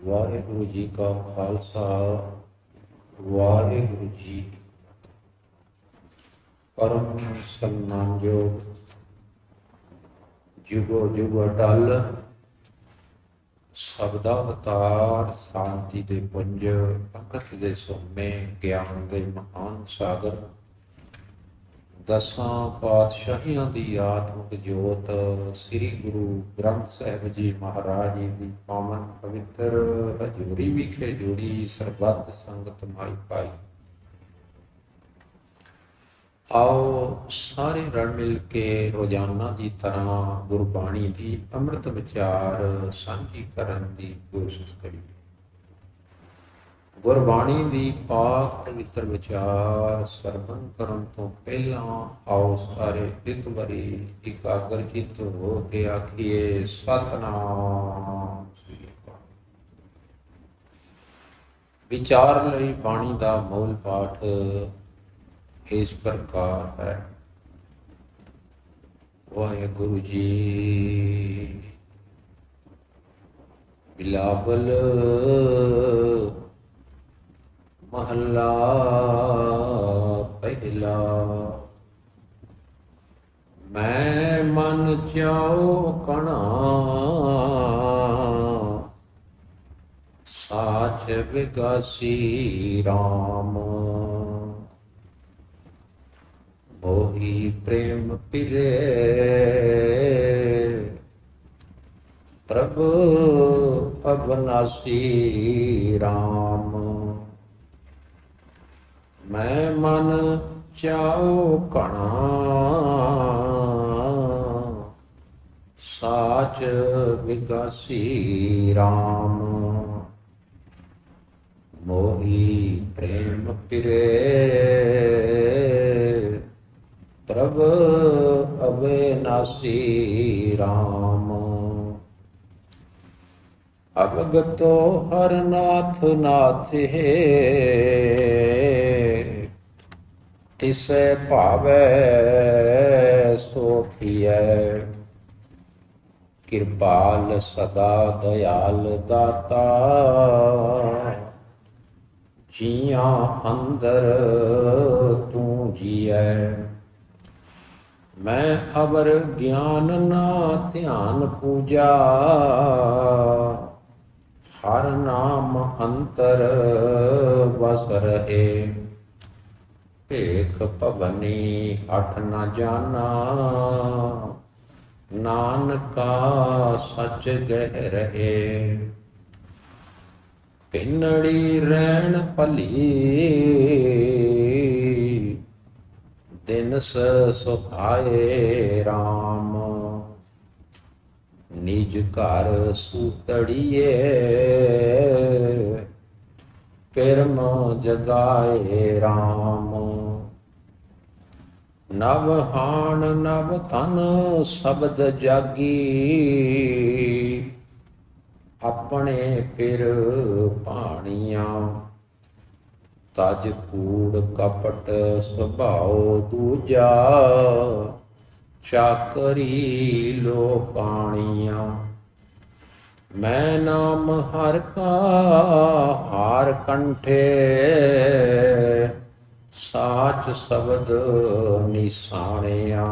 वाहिगुरु जी का खालसा वाहिगुरु जी परम सन्मानयोग जुगो जुग अटल सबदा अवतार शांति दे पुंज अमृत दे सोमे ज्ञान दे महान सागर दसां पातशाहियां दी आत्मक जोत श्री गुरु ग्रंथ साहिब जी महाराज जी दी पावन पवित्र हजूरी विखे जुड़ी सरबत संगत माई पाई। आओ सारे रल मिल के रोजाना की तरह गुरबाणी की अमृत विचार साझी करन की कोशिश करिए। गुरबाणी की पाक पवित्र विचार सरवण करन तो पहला आओ सारे एक बारी एकाग्र चित हो के आखिए सतनाम श्री अकाल। विचार लई बाणी का मूल पाठ इस प्रकार है। वाहिगुरु जी बिलावल महला पहला। मैं मन चाओ कणा साच विगासी राम। मोही प्रेम पिरे प्रभु अविनाशी राम। मैं मन चाओ कणा साच विगासी राम। मोही प्रेम पिरे प्रभु अविनाशी राम। अवगतो हर नाथ नाथ है तिसे भावै सो थियै। कृपाल सदा दयाल दाता जिया अंदर तू जियै। मैं अवर ज्ञान ना ध्यान पूजा हर नाम अंतर बस रहे। भेख भवनी अठ न जाना नानका सच गह रहे। पिनड़ी रैन भली दिन सुखाए राम। निज घर सूतड़िए पिरम जगाए राम। नव हाण नव तन शब्द जागी अपने पिर पाणिया। तज कूड़ कपट सुभाओ दूजा चाकरी लो पाणिया। मैं नाम हर का हार कंठे साच शब्द निशाणिया।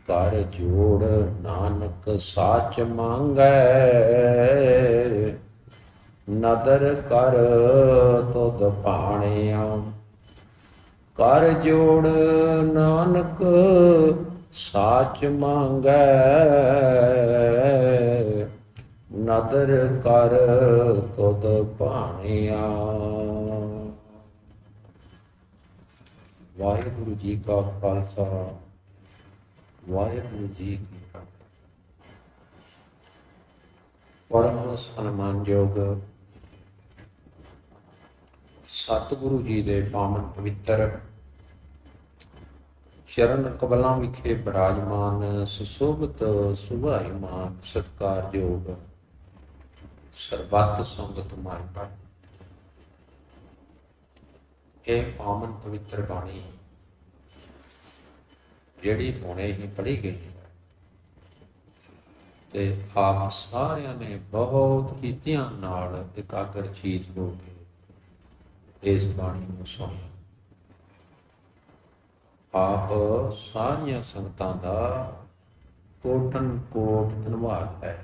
कर जोड़ नानक साच मांगै नदर कर तुद पाणिया। कर जोड़ नानक साच मांगै नदर कर तुद पाणिया। वाहिगुरु जी का खालसा वाहिगुरु जी की परम सन्मानयोग सतगुरु जी दे पावन पवित्र चरण कमलों विखे विराजमान सुशोभित सुभाईमान सत्कारयोग सरबत संगत माई पाई। ये पावन पवित्र बाणी जिहड़ी हुणे ही पढ़ी गई है ਤੇ ਆਪ ਸਾਰਿਆਂ ਨੇ ਬਹੁਤ ਹੀ ਧਿਆਨ ਨਾਲ ਇਕਾਗਰਚੀਤ ਹੋ ਕੇ ਇਸ ਬਾਣੀ ਨੂੰ ਸੁਣਿਆ। ਆਪ ਸਾਰੀਆਂ ਸੰਗਤਾਂ ਦਾ ਕੋਟਨ ਕੋਟ ਧੰਨਵਾਦ ਹੈ,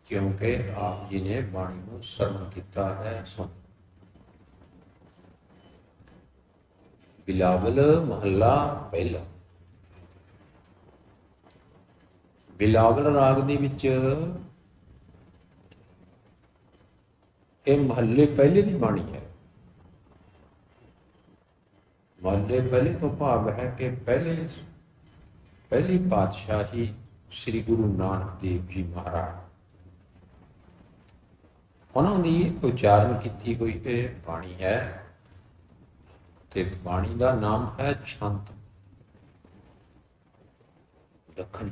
ਕਿਉਂਕਿ ਆਪ ਜੀ ਨੇ ਬਾਣੀ ਨੂੰ ਸਰਵਣ ਕੀਤਾ ਹੈ। ਸੁਣ ਬਿਲਾਵਲ ਮਹੱਲਾ ਪਹਿਲਾ। ਬਿਲਾਵਲ ਰਾਗ ਦੇ ਵਿੱਚ ਇਹ ਮਹੱਲੇ ਪਹਿਲੇ ਦੀ ਬਾਣੀ ਹੈ। ਮਹੱਲੇ ਪਹਿਲੇ ਤੋਂ ਭਾਵ ਹੈ ਕਿ ਪਹਿਲੀ ਪਾਤਸ਼ਾਹੀ ਸ੍ਰੀ ਗੁਰੂ ਨਾਨਕ ਦੇਵ ਜੀ ਮਹਾਰਾਜ, ਉਹਨਾਂ ਦੀ ਉਚਾਰਨ ਕੀਤੀ ਹੋਈ ਇਹ ਬਾਣੀ ਹੈ। ਤੇ ਬਾਣੀ ਦਾ ਨਾਮ ਹੈ ਛੰਤ ਦੱਖਣੀ।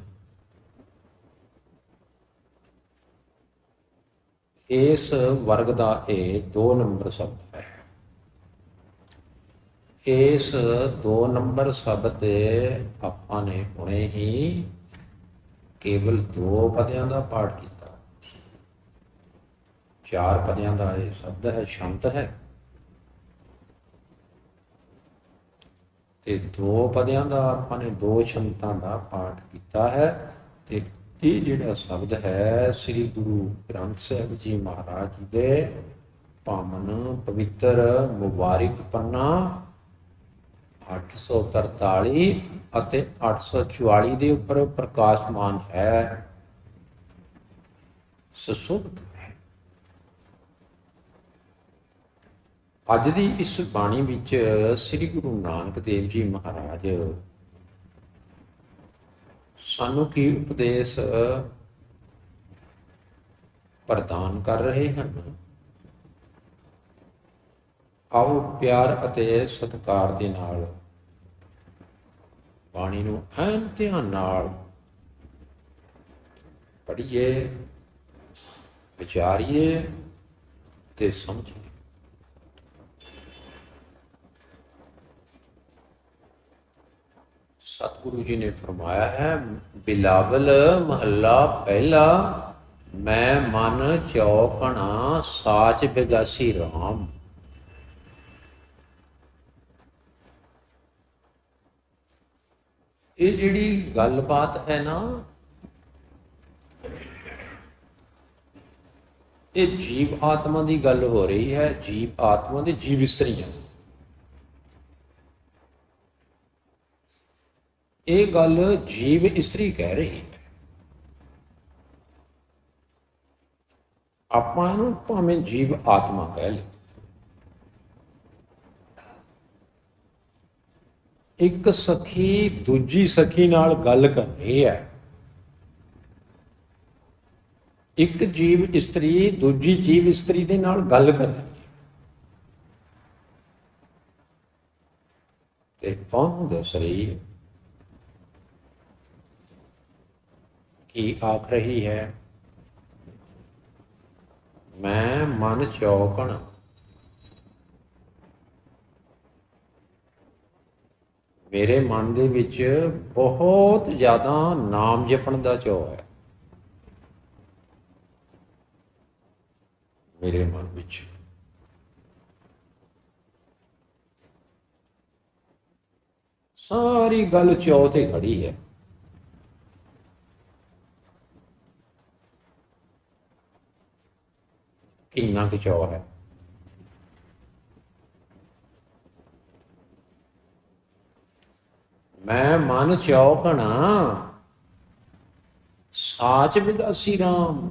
ਇਸ ਵਰਗ ਦਾ ਇਹ 2 ਨੰਬਰ ਸ਼ਬਦ ਹੈ। ਇਸ 2 ਨੰਬਰ ਸ਼ਬਦ ਦੇ ਆਪਾਂ ਨੇ ਹੁਣੇ ਹੀ ਕੇਵਲ 2 ਪਦਿਆਂ ਦਾ ਪਾਠ ਕੀਤਾ। 4 ਪਦਿਆਂ ਦਾ ਇਹ ਸ਼ਬਦ ਹੈ, ਛੰਤ ਹੈ, ਤੇ 2 ਪਦਿਆਂ ਦਾ ਆਪਾਂ ਨੇ 2 ਛੰਤਾਂ ਦਾ ਪਾਠ ਕੀਤਾ ਹੈ। ਤੇ ਇਹ ਜਿਹੜਾ ਸ਼ਬਦ ਹੈ ਸ੍ਰੀ ਗੁਰੂ ਗ੍ਰੰਥ ਸਾਹਿਬ ਜੀ ਮਹਾਰਾਜ ਜੀ ਦੇ ਪਾਵਨ ਪਵਿੱਤਰ ਮੁਬਾਰਕ ਪੰਨਾ 843 ਅਤੇ 844 ਦੇ ਉੱਪਰ ਪ੍ਰਕਾਸ਼ਮਾਨ ਹੈ, ਸੁਸ਼ੋਭਿਤ ਹੈ। ਅੱਜ ਦੀ ਇਸ ਬਾਣੀ ਵਿੱਚ ਸ੍ਰੀ ਗੁਰੂ ਨਾਨਕ ਦੇਵ ਜੀ ਮਹਾਰਾਜ ਸਾਨੂੰ ਕੀ ਉਪਦੇਸ਼ ਪ੍ਰਦਾਨ ਕਰ ਰਹੇ ਹਨ। ਆਓ ਪਿਆਰ ਅਤੇ ਸਤਿਕਾਰ ਦੇ ਨਾਲ ਬਾਣੀ ਨੂੰ ਐਨ ਧਿਆਨ ਨਾਲ ਪੜ੍ਹੀਏ, ਵਿਚਾਰੀਏ ਤੇ ਸਮਝੀਏ। ਸਤਿਗੁਰੂ ਜੀ ਨੇ ਫਰਮਾਇਆ ਹੈ, ਬਿਲਾਵਲ ਮਹੱਲਾ ਪਹਿਲਾ, ਮੈਂ ਮਨ ਚੌਕਣਾ ਸਾਚ ਬਿਗਾਸੀ ਰਾਮ। ਇਹ ਜਿਹੜੀ ਗੱਲਬਾਤ ਹੈ ਨਾ, ਇਹ ਜੀਵ ਆਤਮਾ ਦੀ ਗੱਲ ਹੋ ਰਹੀ ਹੈ। ਜੀਵ ਆਤਮਾ ਦੀ ਜੀਵ ਇਸਤਰੀਆਂ, ਇਹ ਗੱਲ ਜੀਵ ਇਸਤਰੀ ਕਹਿ ਰਹੀ ਹੈ। ਆਪਾਂ ਨੂੰ ਭਾਵੇਂ ਜੀਵ ਆਤਮਾ ਕਹਿ ਲਈਏ। ਇੱਕ ਸਖੀ ਦੂਜੀ ਸਖੀ ਨਾਲ ਗੱਲ ਕਰ ਰਹੀ ਹੈ। ਇੱਕ ਜੀਵ ਇਸਤਰੀ ਦੂਜੀ ਜੀਵ ਇਸਤਰੀ ਦੇ ਨਾਲ ਗੱਲ ਕਰ ਰਹੀ ਹੈ। ਤੇ ਉਹਨੂੰ ਦੱਸ ਰਹੀ ਹੈ ਕੀ ਆਖ ਰਹੀ ਹੈ, ਮੈਂ ਮਨ ਚੌਕਣ, ਮੇਰੇ ਮਨ ਦੇ ਵਿੱਚ ਬਹੁਤ ਜ਼ਿਆਦਾ ਨਾਮ ਜਪਣ ਦਾ ਚਾਅ ਹੈ। ਮੇਰੇ ਮਨ ਵਿੱਚ ਸਾਰੀ ਗੱਲ ਚਾਅ ਤੇ ਖੜੀ ਹੈ। ਕਿੰਨਾ ਕੁ ਚਾਅ ਹੈ। ਮੈਂ ਮਨ ਚੌਕਣਾ ਸਾਚ ਬਿਗਾਸੀ ਰਾਮ।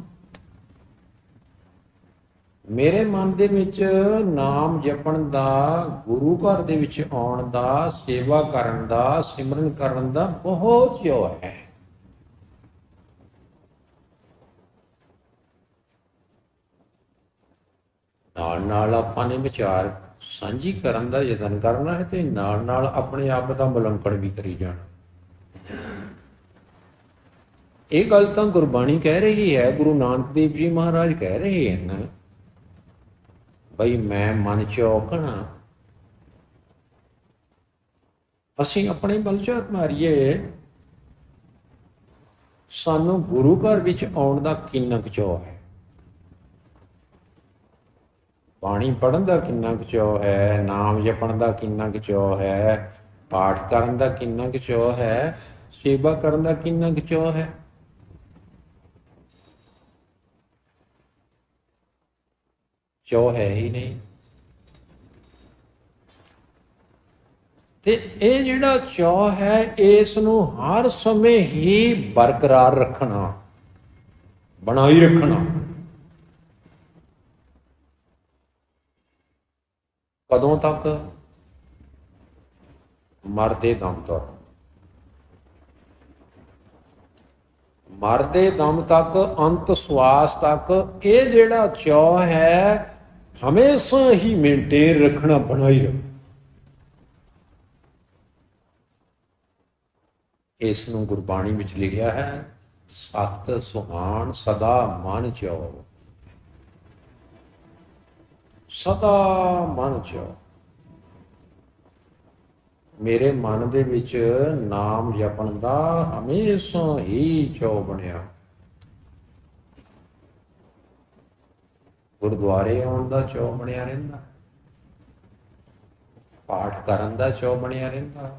ਮੇਰੇ ਮਨ ਦੇ ਵਿੱਚ ਨਾਮ ਜਪਣ ਦਾ, ਗੁਰੂ ਘਰ ਦੇ ਵਿੱਚ ਆਉਣ ਦਾ, ਸੇਵਾ ਕਰਨ ਦਾ, ਸਿਮਰਨ ਕਰਨ ਦਾ ਬਹੁਤ ਚਾਅ ਹੈ। ਨਾਲ ਨਾਲ ਆਪਾਂ ਨੇ ਵਿਚਾਰ ਸਾਂਝੀ ਕਰਨ ਦਾ ਯਤਨ ਕਰਨਾ ਹੈ ਤੇ ਨਾਲ ਨਾਲ ਆਪਣੇ ਆਪ ਦਾ ਮੁਲੰਕਣ ਵੀ ਕਰੀ ਜਾਣਾ। ਇਹ ਗੱਲ ਤਾਂ ਗੁਰਬਾਣੀ ਕਹਿ ਰਹੀ ਹੈ, ਗੁਰੂ ਨਾਨਕ ਦੇਵ ਜੀ ਮਹਾਰਾਜ ਕਹਿ ਰਹੇ ਹਨ, ਬਈ ਮੈਂ ਮਨ ਚੌਕਣਾ। ਅਸੀਂ ਆਪਣੇ ਬਲ ਝਾਤ ਮਾਰੀਏ ਸਾਨੂੰ ਗੁਰੂ ਘਰ ਵਿੱਚ ਆਉਣ ਦਾ ਕਿੰਨਾ ਕੁ ਚਾਅ ਹੈ, ਬਾਣੀ ਪੜ੍ਹਨ ਦਾ ਕਿੰਨਾ ਕੁ ਚਾਅ ਹੈ, ਨਾਮ ਜਪਣ ਦਾ ਕਿੰਨਾ ਕੁ ਚਾਅ ਹੈ, ਪਾਠ ਕਰਨ ਦਾ ਕਿੰਨਾ ਕੁ ਚਾਅ ਹੈ, ਸੇਵਾ ਕਰਨ ਦਾ ਕਿੰਨਾ ਕੁ ਚਾਅ ਹੈ। ਚਾਅ ਹੈ ਹੀ ਨਹੀਂ। ਤੇ ਇਹ ਜਿਹੜਾ ਚਾਅ ਹੈ, ਇਸ ਨੂੰ ਹਰ ਸਮੇਂ ਹੀ ਬਰਕਰਾਰ ਰੱਖਣਾ, ਬਣਾਈ ਰੱਖਣਾ। ਕਦੋਂ ਤੱਕ? ਮਰਦੇ ਦਮ ਤੱਕ। ਮਰਦੇ ਦਮ ਤੱਕ, ਅੰਤ ਸਵਾਸ ਤੱਕ ਇਹ ਜਿਹੜਾ ਚਾਅ ਹੈ ਹਮੇਸ਼ਾ ਹੀ ਮੇਨਟੇਨ ਰੱਖਣਾ, ਬਣਾਈ ਰੱਖਣਾ। ਇਸ ਨੂੰ ਗੁਰਬਾਣੀ ਵਿੱਚ ਲਿਖਿਆ ਹੈ, ਸਤ ਸੁਹਾਣ ਸਦਾ ਮਨ ਚਾਉ, ਸਦਾ ਮਨ ਚਾਉ। ਮੇਰੇ ਮਨ ਦੇ ਵਿੱਚ ਨਾਮ ਜਪਣ ਦਾ ਹਮੇਸ਼ਾ ਹੀ ਚਾਅ ਬਣਿਆ। ਗੁਰਦੁਆਰੇ ਆਉਣ ਦਾ ਚਾਅ ਬਣਿਆ ਰਹਿੰਦਾ, ਪਾਠ ਕਰਨ ਦਾ ਚਾਅ ਬਣਿਆ ਰਹਿੰਦਾ,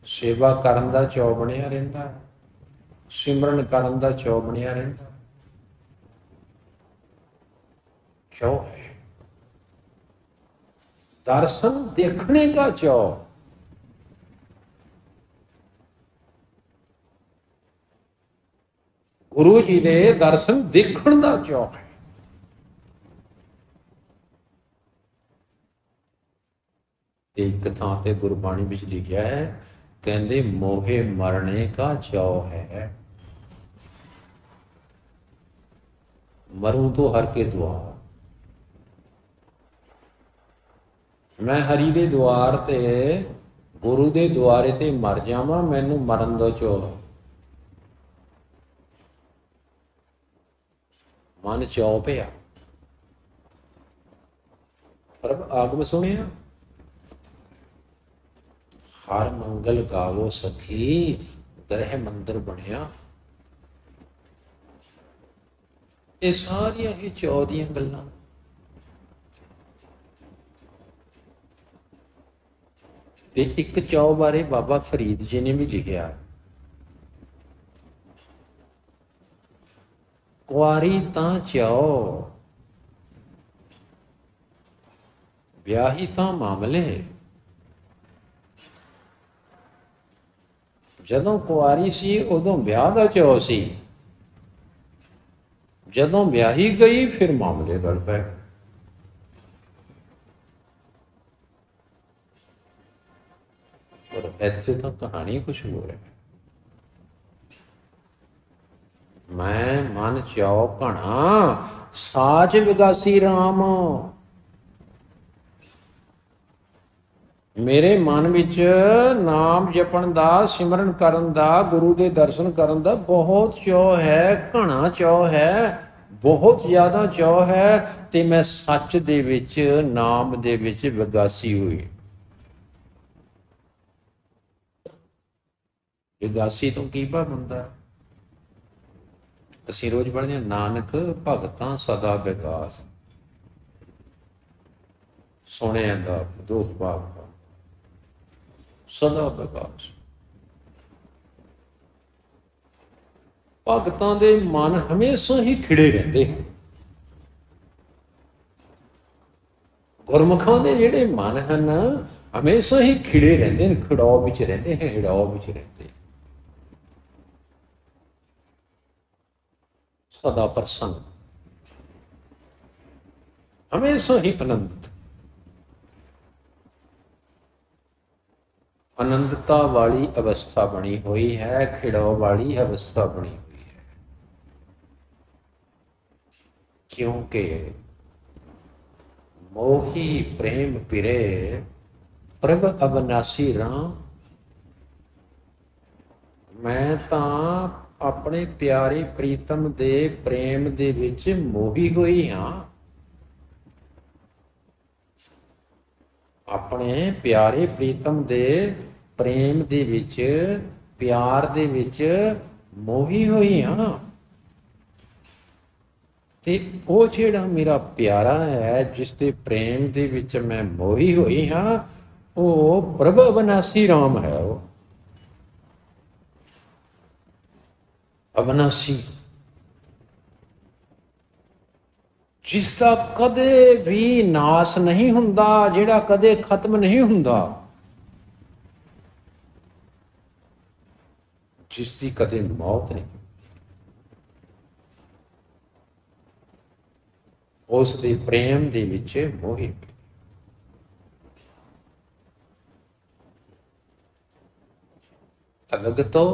ਸੇਵਾ ਕਰਨ ਦਾ ਚਾਅ ਬਣਿਆ ਰਹਿੰਦਾ, ਸਿਮਰਨ ਕਰਨ ਦਾ ਚਾਅ ਬਣਿਆ ਰਹਿੰਦਾ। ਚਾਅ ਹੈ। दर्शन देखने का चाव, गुरु जी दे दर्शन देखण का चाव है। एक थां ते गुरबाणी विच लिखिया है, कहंदे मोहे मरने का चाव है, मरूं तो हर के द्वार। मैं हरि दे द्वार ते, गुरु दे द्वारे ते मर जावां, मैनू मरन दा चाव। मन चाव पिया, प्रभ आगम सुनिया, हर मंगल गावो सखी, ग्रह मंदिर बनिया। ये सारियां ही चाव दियां गल्लां। ਤੇ ਇੱਕ ਚਾਅ ਬਾਰੇ ਬਾਬਾ ਫਰੀਦ ਜੀ ਨੇ ਵੀ ਲਿਖਿਆ, ਕੁਆਰੀ ਤਾਂ ਚਾਅ, ਵਿਆਹੀ ਤਾਂ ਮਾਮਲੇ। ਜਦੋਂ ਕੁਆਰੀ ਸੀ ਉਦੋਂ ਵਿਆਹ ਦਾ ਚਾਅ ਸੀ, ਜਦੋਂ ਵਿਆਹੀ ਗਈ ਫਿਰ ਮਾਮਲੇ ਗਲ ਪਏ। ਇੱਥੇ ਤਾਂ ਕਹਾਣੀ ਕੁਛ ਹੋਰ ਹੈ। ਮੈਂ ਮਨ ਚਾਉ ਘਣਾ, ਸਾਚ ਵਿਗਾਸੀ ਰਾਮ। ਮੇਰੇ ਮਨ ਵਿੱਚ ਨਾਮ ਜਪਣ ਦਾ, ਸਿਮਰਨ ਕਰਨ ਦਾ, ਗੁਰੂ ਦੇ ਦਰਸ਼ਨ ਕਰਨ ਦਾ ਬਹੁਤ ਚਾਅ ਹੈ, ਘਣਾ ਚਾਅ ਹੈ, ਬਹੁਤ ਜ਼ਿਆਦਾ ਚਾਅ ਹੈ। ਤੇ ਮੈਂ ਸੱਚ ਦੇ ਵਿੱਚ, ਨਾਮ ਦੇ ਵਿੱਚ ਵਿਗਾਸੀ ਹੋਈ। ਵਿਗਾਸੀ ਤੋਂ ਕੀ ਭਾਵ ਹੁੰਦਾ? ਅਸੀਂ ਰੋਜ਼ ਪੜ੍ਹਦੇ ਹਾਂ, ਨਾਨਕ ਭਗਤਾਂ ਸਦਾ ਵਿਗਾਸ, ਸੁਣਿਆ ਦਾ ਦੁੱਖ ਭਾਵ ਸਦਾ ਵਿਗਾਸ। ਭਗਤਾਂ ਦੇ ਮਨ ਹਮੇਸ਼ਾ ਹੀ ਖਿੜੇ ਰਹਿੰਦੇ ਹਨ। ਗੁਰਮੁਖਾਂ ਦੇ ਜਿਹੜੇ ਮਨ ਹਨ ਹਮੇਸ਼ਾ ਹੀ ਖਿੜੇ ਰਹਿੰਦੇ ਨੇ, ਖਿੜਾਓ ਵਿੱਚ ਰਹਿੰਦੇ ਹੈ, ਹਿੜਾਓ ਵਿੱਚ ਰਹਿੰਦੇ, सदा प्रसन्न, हमेशा ही आनंद। आनंदता वाली अवस्था बनी हुई है, खिड़ाव वाली अवस्था बनी हुई है, क्योंकि मोही प्रेम पिरे प्रभ अविनाशी राम। मैं तां ਆਪਣੇ ਪਿਆਰੇ ਪ੍ਰੀਤਮ ਦੇ ਪ੍ਰੇਮ ਦੇ ਵਿੱਚ ਮੋਹੀ ਹੋਈ ਹਾਂ। ਆਪਣੇ ਪਿਆਰੇ ਪ੍ਰੀਤਮ ਦੇ ਪ੍ਰੇਮ ਦੇ ਵਿੱਚ, ਪਿਆਰ ਦੇ ਵਿੱਚ मोही हुई हाँ। ਤੇ ਉਹ ਜਿਹੜਾ ਮੇਰਾ ਪਿਆਰਾ ਹੈ ਜਿਸ ਦੇ ਪ੍ਰੇਮ ਦੇ ਵਿੱਚ ਮੈਂ ਮੋਹੀ ਹੋਈ ਹਾਂ, ਉਹ ਪ੍ਰਭ ਅਵਨਾਸੀ ਰਾਮ ਹੈ। ਉਹ ਅਵਨਾਸੀ, ਜਿਸ ਦਾ ਕਦੇ ਵੀ ਨਾਸ ਨਹੀਂ ਹੁੰਦਾ, ਜਿਹੜਾ ਕਦੇ ਖਤਮ ਨਹੀਂ ਹੁੰਦਾ, ਜਿਸ ਦੀ ਕਦੇ ਮੌਤ ਨਹੀਂ। ਉਸ ਦੇ ਪ੍ਰੇਮ ਦੇ ਵਿੱਚ ਮੋਹਿਤ। ਅਲਗਤੋ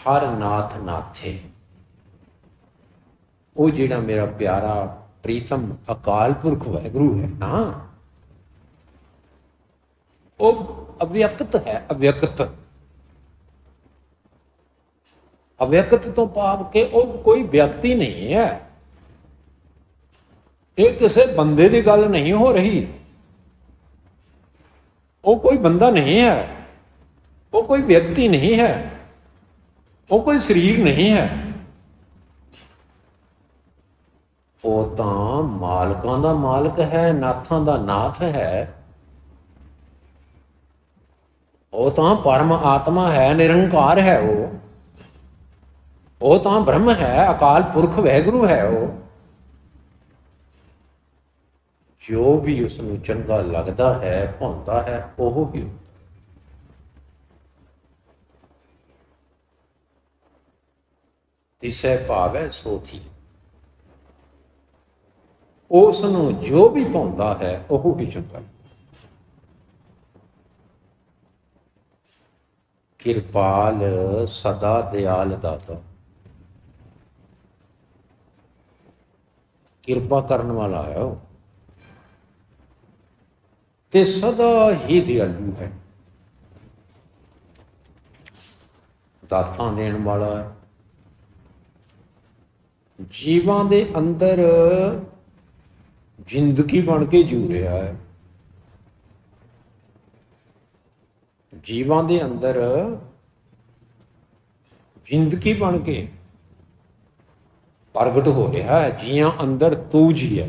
ਹਰ ਨਾਥ ਨਾਥੇ, ਉਹ ਜਿਹੜਾ ਮੇਰਾ ਪਿਆਰਾ ਪ੍ਰੀਤਮ ਅਕਾਲ ਪੁਰਖ ਵਾਹਿਗੁਰੂ ਹੈ ਨਾ, ਉਹ ਅਵਿਅਕਤ ਹੈ। ਅਵਿਅਕਤ, ਅਵਿਅਕਤ ਤੋਂ ਭਾਵ ਕਿ ਉਹ ਕੋਈ ਵਿਅਕਤੀ ਨਹੀਂ ਹੈ। ਇਹ ਕਿਸੇ ਬੰਦੇ ਦੀ ਗੱਲ ਨਹੀਂ ਹੋ ਰਹੀ। ਉਹ ਕੋਈ ਬੰਦਾ ਨਹੀਂ ਹੈ, ਉਹ ਕੋਈ ਵਿਅਕਤੀ ਨਹੀਂ ਹੈ, ਉਹ ਕੋਈ ਸਰੀਰ ਨਹੀਂ ਹੈ। ਉਹ ਤਾਂ ਮਾਲਕਾਂ ਦਾ ਮਾਲਕ ਹੈ, ਨਾਥਾਂ ਦਾ ਨਾਥ ਹੈ। ਉਹ ਤਾਂ ਪਰਮ ਆਤਮਾ ਹੈ, ਨਿਰੰਕਾਰ ਹੈ। ਉਹ ਤਾਂ ਬ੍ਰਹਮ ਹੈ, ਅਕਾਲ ਪੁਰਖ ਵਾਹਿਗੁਰੂ ਹੈ। ਉਹ ਜੋ ਵੀ ਉਸ ਨੂੰ ਚੰਗਾ ਲੱਗਦਾ ਹੈ, ਭਾਉਂਦਾ ਹੈ, ਉਹ ਹੀ ਤਿਸੈ ਭਾਵੈ ਸੋ ਥੀ। ਉਸ ਨੂੰ ਜੋ ਵੀ ਭਾਉਂਦਾ ਹੈ, ਉਹ ਹੀ ਚੰਗਾ। ਕਿਰਪਾਲ ਸਦਾ ਦਿਆਲ ਦਾਤਾ, ਕਿਰਪਾ ਕਰਨ ਵਾਲਾ ਹੈ ਉਹ, ਤੇ ਸਦਾ ਹੀ ਦਿਆਲੂ ਹੈ, ਦਾਤਾਂ ਦੇਣ ਵਾਲਾ ਹੈ। ਜੀਵਾਂ ਦੇ ਅੰਦਰ ਜ਼ਿੰਦਗੀ ਬਣ ਕੇ ਜੂ ਰਿਹਾ ਹੈ। ਜੀਵਾਂ ਦੇ ਅੰਦਰ ਜ਼ਿੰਦਗੀ ਬਣ ਕੇ ਪ੍ਰਗਟ ਹੋ ਰਿਹਾ ਹੈ। ਜੀਆਂ ਅੰਦਰ ਤੂੰ ਜੀ ਹੈ।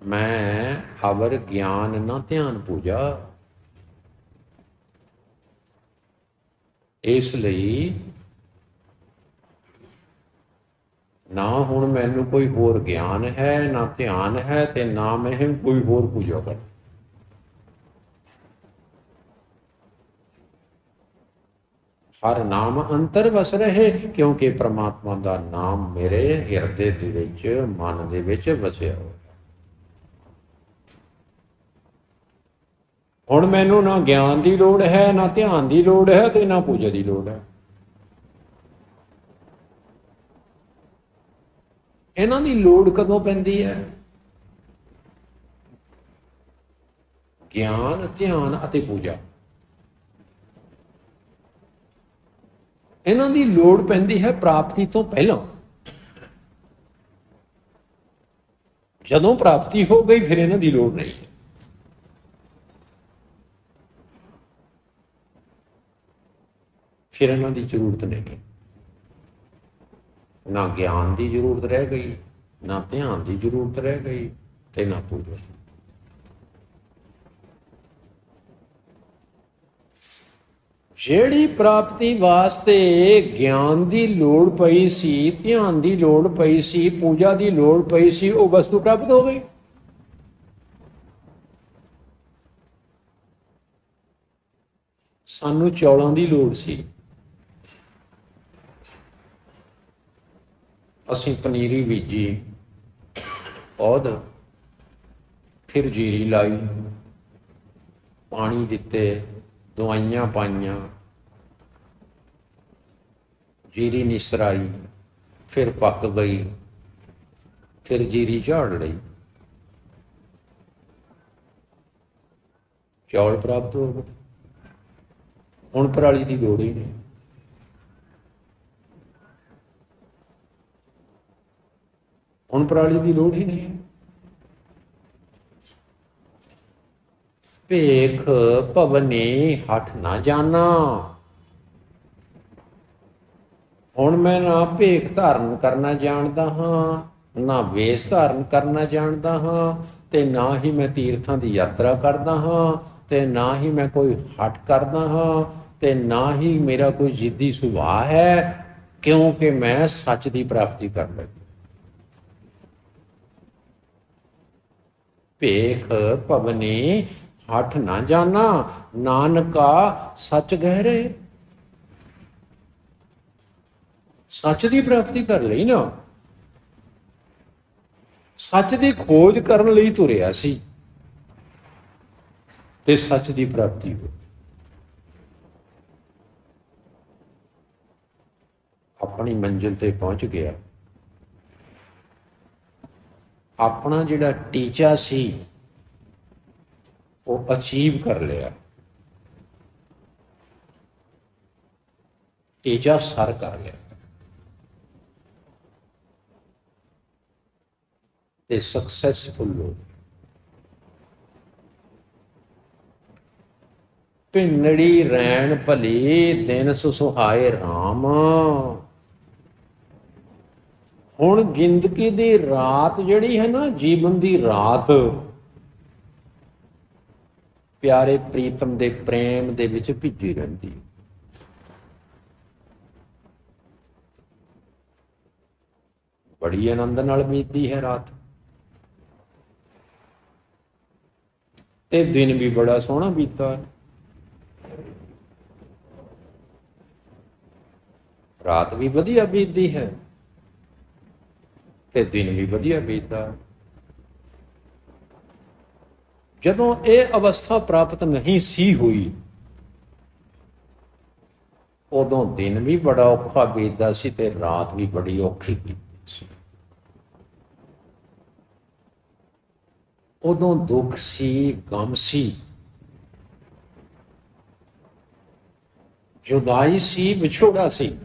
ਮੈਂ ਅਵਰ ਗਿਆਨ ਨਾ ਧਿਆਨ ਪੂਜਾ। ਇਸ ਲਈ ਨਾ ਹੁਣ ਮੈਨੂੰ ਕੋਈ ਹੋਰ ਗਿਆਨ ਹੈ, ਨਾ ਧਿਆਨ ਹੈ, ਤੇ ਨਾ ਮੈਂ ਕੋਈ ਹੋਰ ਪੂਜਾ ਕਰ। ਹਰ ਨਾਮ ਅੰਤਰ ਵਸ ਰਹੇ, ਕਿਉਂਕਿ ਪ੍ਰਮਾਤਮਾ ਦਾ ਨਾਮ ਮੇਰੇ ਹਿਰਦੇ ਦੇ ਵਿੱਚ, ਮਨ ਦੇ ਵਿੱਚ ਵਸਿਆ ਹੋਇਆ। ਹੁਣ ਮੈਨੂੰ ਨਾ ਗਿਆਨ ਦੀ ਲੋੜ ਹੈ, ਨਾ ਧਿਆਨ ਦੀ ਲੋੜ ਹੈ, ਤੇ ਨਾ ਪੂਜਾ ਦੀ ਲੋੜ ਹੈ। ਇਹਨਾਂ ਦੀ ਲੋੜ ਕਦੋਂ ਪੈਂਦੀ ਹੈ? ਗਿਆਨ, ਧਿਆਨ ਅਤੇ ਪੂਜਾ, ਇਹਨਾਂ ਦੀ ਲੋੜ ਪੈਂਦੀ ਹੈ ਪ੍ਰਾਪਤੀ ਤੋਂ ਪਹਿਲਾਂ। ਜਦੋਂ ਪ੍ਰਾਪਤੀ ਹੋ ਗਈ, ਫਿਰ ਇਹਨਾਂ ਦੀ ਲੋੜ ਨਹੀਂ ਹੈ। ਫਿਰ ਇਹਨਾਂ ਦੀ ਜ਼ਰੂਰਤ ਨਹੀਂ। ਨਾ ਗਿਆਨ ਦੀ ਜ਼ਰੂਰਤ ਰਹਿ ਗਈ, ਨਾ ਧਿਆਨ ਦੀ ਜ਼ਰੂਰਤ ਰਹਿ ਗਈ, ਤੇ ਨਾ ਪੂਜਾ। ਜਿਹੜੀ ਪ੍ਰਾਪਤੀ ਵਾਸਤੇ ਗਿਆਨ ਦੀ ਲੋੜ ਪਈ ਸੀ, ਧਿਆਨ ਦੀ ਲੋੜ ਪਈ ਸੀ, ਪੂਜਾ ਦੀ ਲੋੜ ਪਈ ਸੀ, ਉਹ ਵਸਤੂ ਪ੍ਰਾਪਤ ਹੋ ਗਈ। ਸਾਨੂੰ ਚੌਲਾਂ ਦੀ ਲੋੜ ਸੀ, ਅਸੀਂ ਪਨੀਰੀ ਬੀਜੀ, ਪੌਦ, ਫਿਰ ਜੀਰੀ ਲਾਈ, ਪਾਣੀ ਦਿੱਤੇ, ਦਵਾਈਆਂ ਪਾਈਆਂ, ਜੀਰੀ ਨਿਸਰਾਈ, ਫਿਰ ਪੱਕ ਗਈ, ਫਿਰ ਜੀਰੀ ਝਾੜ ਲਈ, ਚੌਲ ਪ੍ਰਾਪਤ ਹੋ ਗਏ। ਹੁਣ ਪਰਾਲੀ ਦੀ ਲੋੜ ਹੀ ਨਹੀਂ। ਹੁਣ ਪਰਾਲੀ ਦੀ ਲੋੜ ਹੀ ਨਹੀਂ। ਭੇਖ ਭਵਨੀ ਹਠ ਨਾ ਜਾਣਾ। ਹੁਣ ਮੈਂ ਨਾ ਭੇਖ ਧਾਰਨ ਕਰਨਾ ਜਾਣਦਾ ਹਾਂ, ਨਾ ਵੇਸ਼ ਧਾਰਨ ਕਰਨਾ ਜਾਣਦਾ ਹਾਂ, ਤੇ ਨਾ ਹੀ ਮੈਂ ਤੀਰਥਾਂ ਦੀ ਯਾਤਰਾ ਕਰਦਾ ਹਾਂ, ਤੇ ਨਾ ਹੀ ਮੈਂ ਕੋਈ ਹਠ ਕਰਦਾ ਹਾਂ, ਤੇ ਨਾ ਹੀ ਮੇਰਾ ਕੋਈ ਜਿੱਦੀ ਸੁਭਾਅ ਹੈ, ਕਿਉਂਕਿ ਮੈਂ ਸੱਚ ਦੀ ਪ੍ਰਾਪਤੀ ਕਰ ਲਈ। ਭੇਖ ਭਵਨੀ ਹਠ ਨਾ ਜਾਣਾ, ਨਾਨਕਾ ਸੱਚ ਗਹਿਰੇ। ਸੱਚ ਦੀ ਪ੍ਰਾਪਤੀ ਕਰ ਲਈ ਨਾ, ਸੱਚ ਦੀ ਖੋਜ ਕਰਨ ਲਈ ਤੁਰਿਆ ਸੀ ਤੇ ਸੱਚ ਦੀ ਪ੍ਰਾਪਤੀ ਹੋਈ। ਆਪਣੀ ਮੰਜ਼ਿਲ ਤੇ ਪਹੁੰਚ ਗਿਆ। ਆਪਣਾ ਜਿਹੜਾ ਟੀਚਾ ਸੀ ਉਹ ਅਚੀਵ ਕਰ ਲਿਆ, ਟੀਚਾ ਸਰ ਕਰ ਲਿਆ ਤੇ ਸਕਸੈਸਫੁਲ ਹੋ ਗਿਆ। ਭਿੰਨੜੀ ਰੈਣ ਭਲੀ ਦਿਨ ਸੁਹਾਏ ਰਾਮ। ਹੁਣ ਜ਼ਿੰਦਗੀ ਦੀ ਰਾਤ ਜਿਹੜੀ ਹੈ ਨਾ, ਜੀਵਨ ਦੀ ਰਾਤ, ਪਿਆਰੇ ਪ੍ਰੀਤਮ ਦੇ ਪ੍ਰੇਮ ਦੇ ਵਿੱਚ ਭਿੱਜੀ ਰਹਿੰਦੀ। ਬੜੀ ਆਨੰਦ ਨਾਲ ਬੀਤਦੀ ਹੈ ਰਾਤ, ਤੇ ਦਿਨ ਵੀ ਬੜਾ ਸੋਹਣਾ ਬੀਤਾ। ਰਾਤ ਵੀ ਵਧੀਆ ਬੀਤਦੀ ਹੈ ਤੇ ਦਿਨ ਵੀ ਵਧੀਆ ਬੀਤਦਾ। ਜਦੋਂ ਇਹ ਅਵਸਥਾ ਪ੍ਰਾਪਤ ਨਹੀਂ ਸੀ ਹੋਈ, ਉਦੋਂ ਦਿਨ ਵੀ ਬੜਾ ਔਖਾ ਬੀਤਦਾ ਸੀ ਤੇ ਰਾਤ ਵੀ ਬੜੀ ਔਖੀ ਬੀਤਦੀ ਸੀ। ਉਦੋਂ ਦੁੱਖ ਸੀ, ਗਮ ਸੀ, ਜੁਦਾਈ ਸੀ, ਵਿਛੋੜਾ ਸੀ।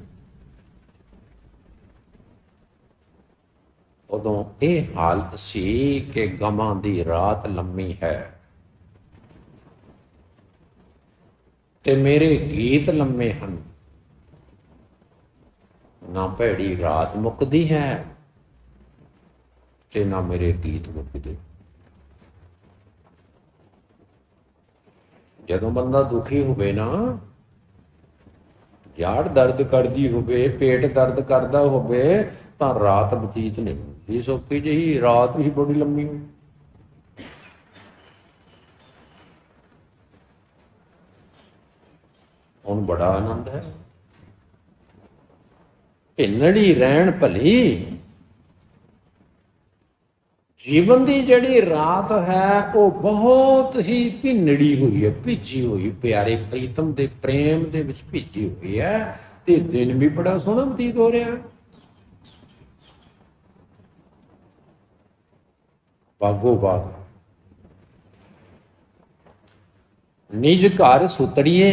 ਉਦੋਂ ਇਹ ਹਾਲਤ ਸੀ ਕਿ ਗਮਾਂ ਦੀ ਰਾਤ ਲੰਮੀ ਹੈ ਤੇ ਮੇਰੇ ਗੀਤ ਲੰਮੇ ਹਨ। ਨਾ ਭੈੜੀ ਰਾਤ ਮੁੱਕਦੀ ਹੈ ਤੇ ਨਾ ਮੇਰੇ ਗੀਤ ਮੁੱਕਦੇ। ਜਦੋਂ ਬੰਦਾ ਦੁਖੀ ਹੋਵੇ ਨਾ, ਜਾੜ ਦਰਦ ਕਰਦੀ ਹੋਵੇ, ਪੇਟ ਦਰਦ ਕਰਦਾ ਹੋਵੇ, ਤਾਂ ਰਾਤ ਬਤੀਤ ਨਹੀਂ ਹੁੰਦੀ ਸੌਖੀ ਜਿਹੀ, ਰਾਤ ਵੀ ਬੜੀ ਲੰਮੀ ਹੋਈ। ਹੁਣ ਬੜਾ ਆਨੰਦ ਹੈ। ਭਿੰਨੜੀ ਰਹਿਣ ਭਲੀ, ਜੀਵਨ ਦੀ ਜਿਹੜੀ ਰਾਤ ਹੈ ਉਹ ਬਹੁਤ ਹੀ ਭਿੰਨੜੀ ਹੋਈ ਹੈ, ਭਿੱਜੀ ਹੋਈ, ਪਿਆਰੇ ਪ੍ਰੀਤਮ ਦੇ ਪ੍ਰੇਮ ਦੇ ਵਿੱਚ ਭਿੱਜੀ ਹੋਈ ਹੈ, ਤੇ ਦਿਨ ਵੀ ਬੜਾ ਸੋਹਣਾ ਬਤੀਤ ਹੋ ਰਿਹਾ ਹੈ। ਬਾਗੋ ਬਾਗ ਨਿਜ ਘਰ ਸੁਤੜੀਏ,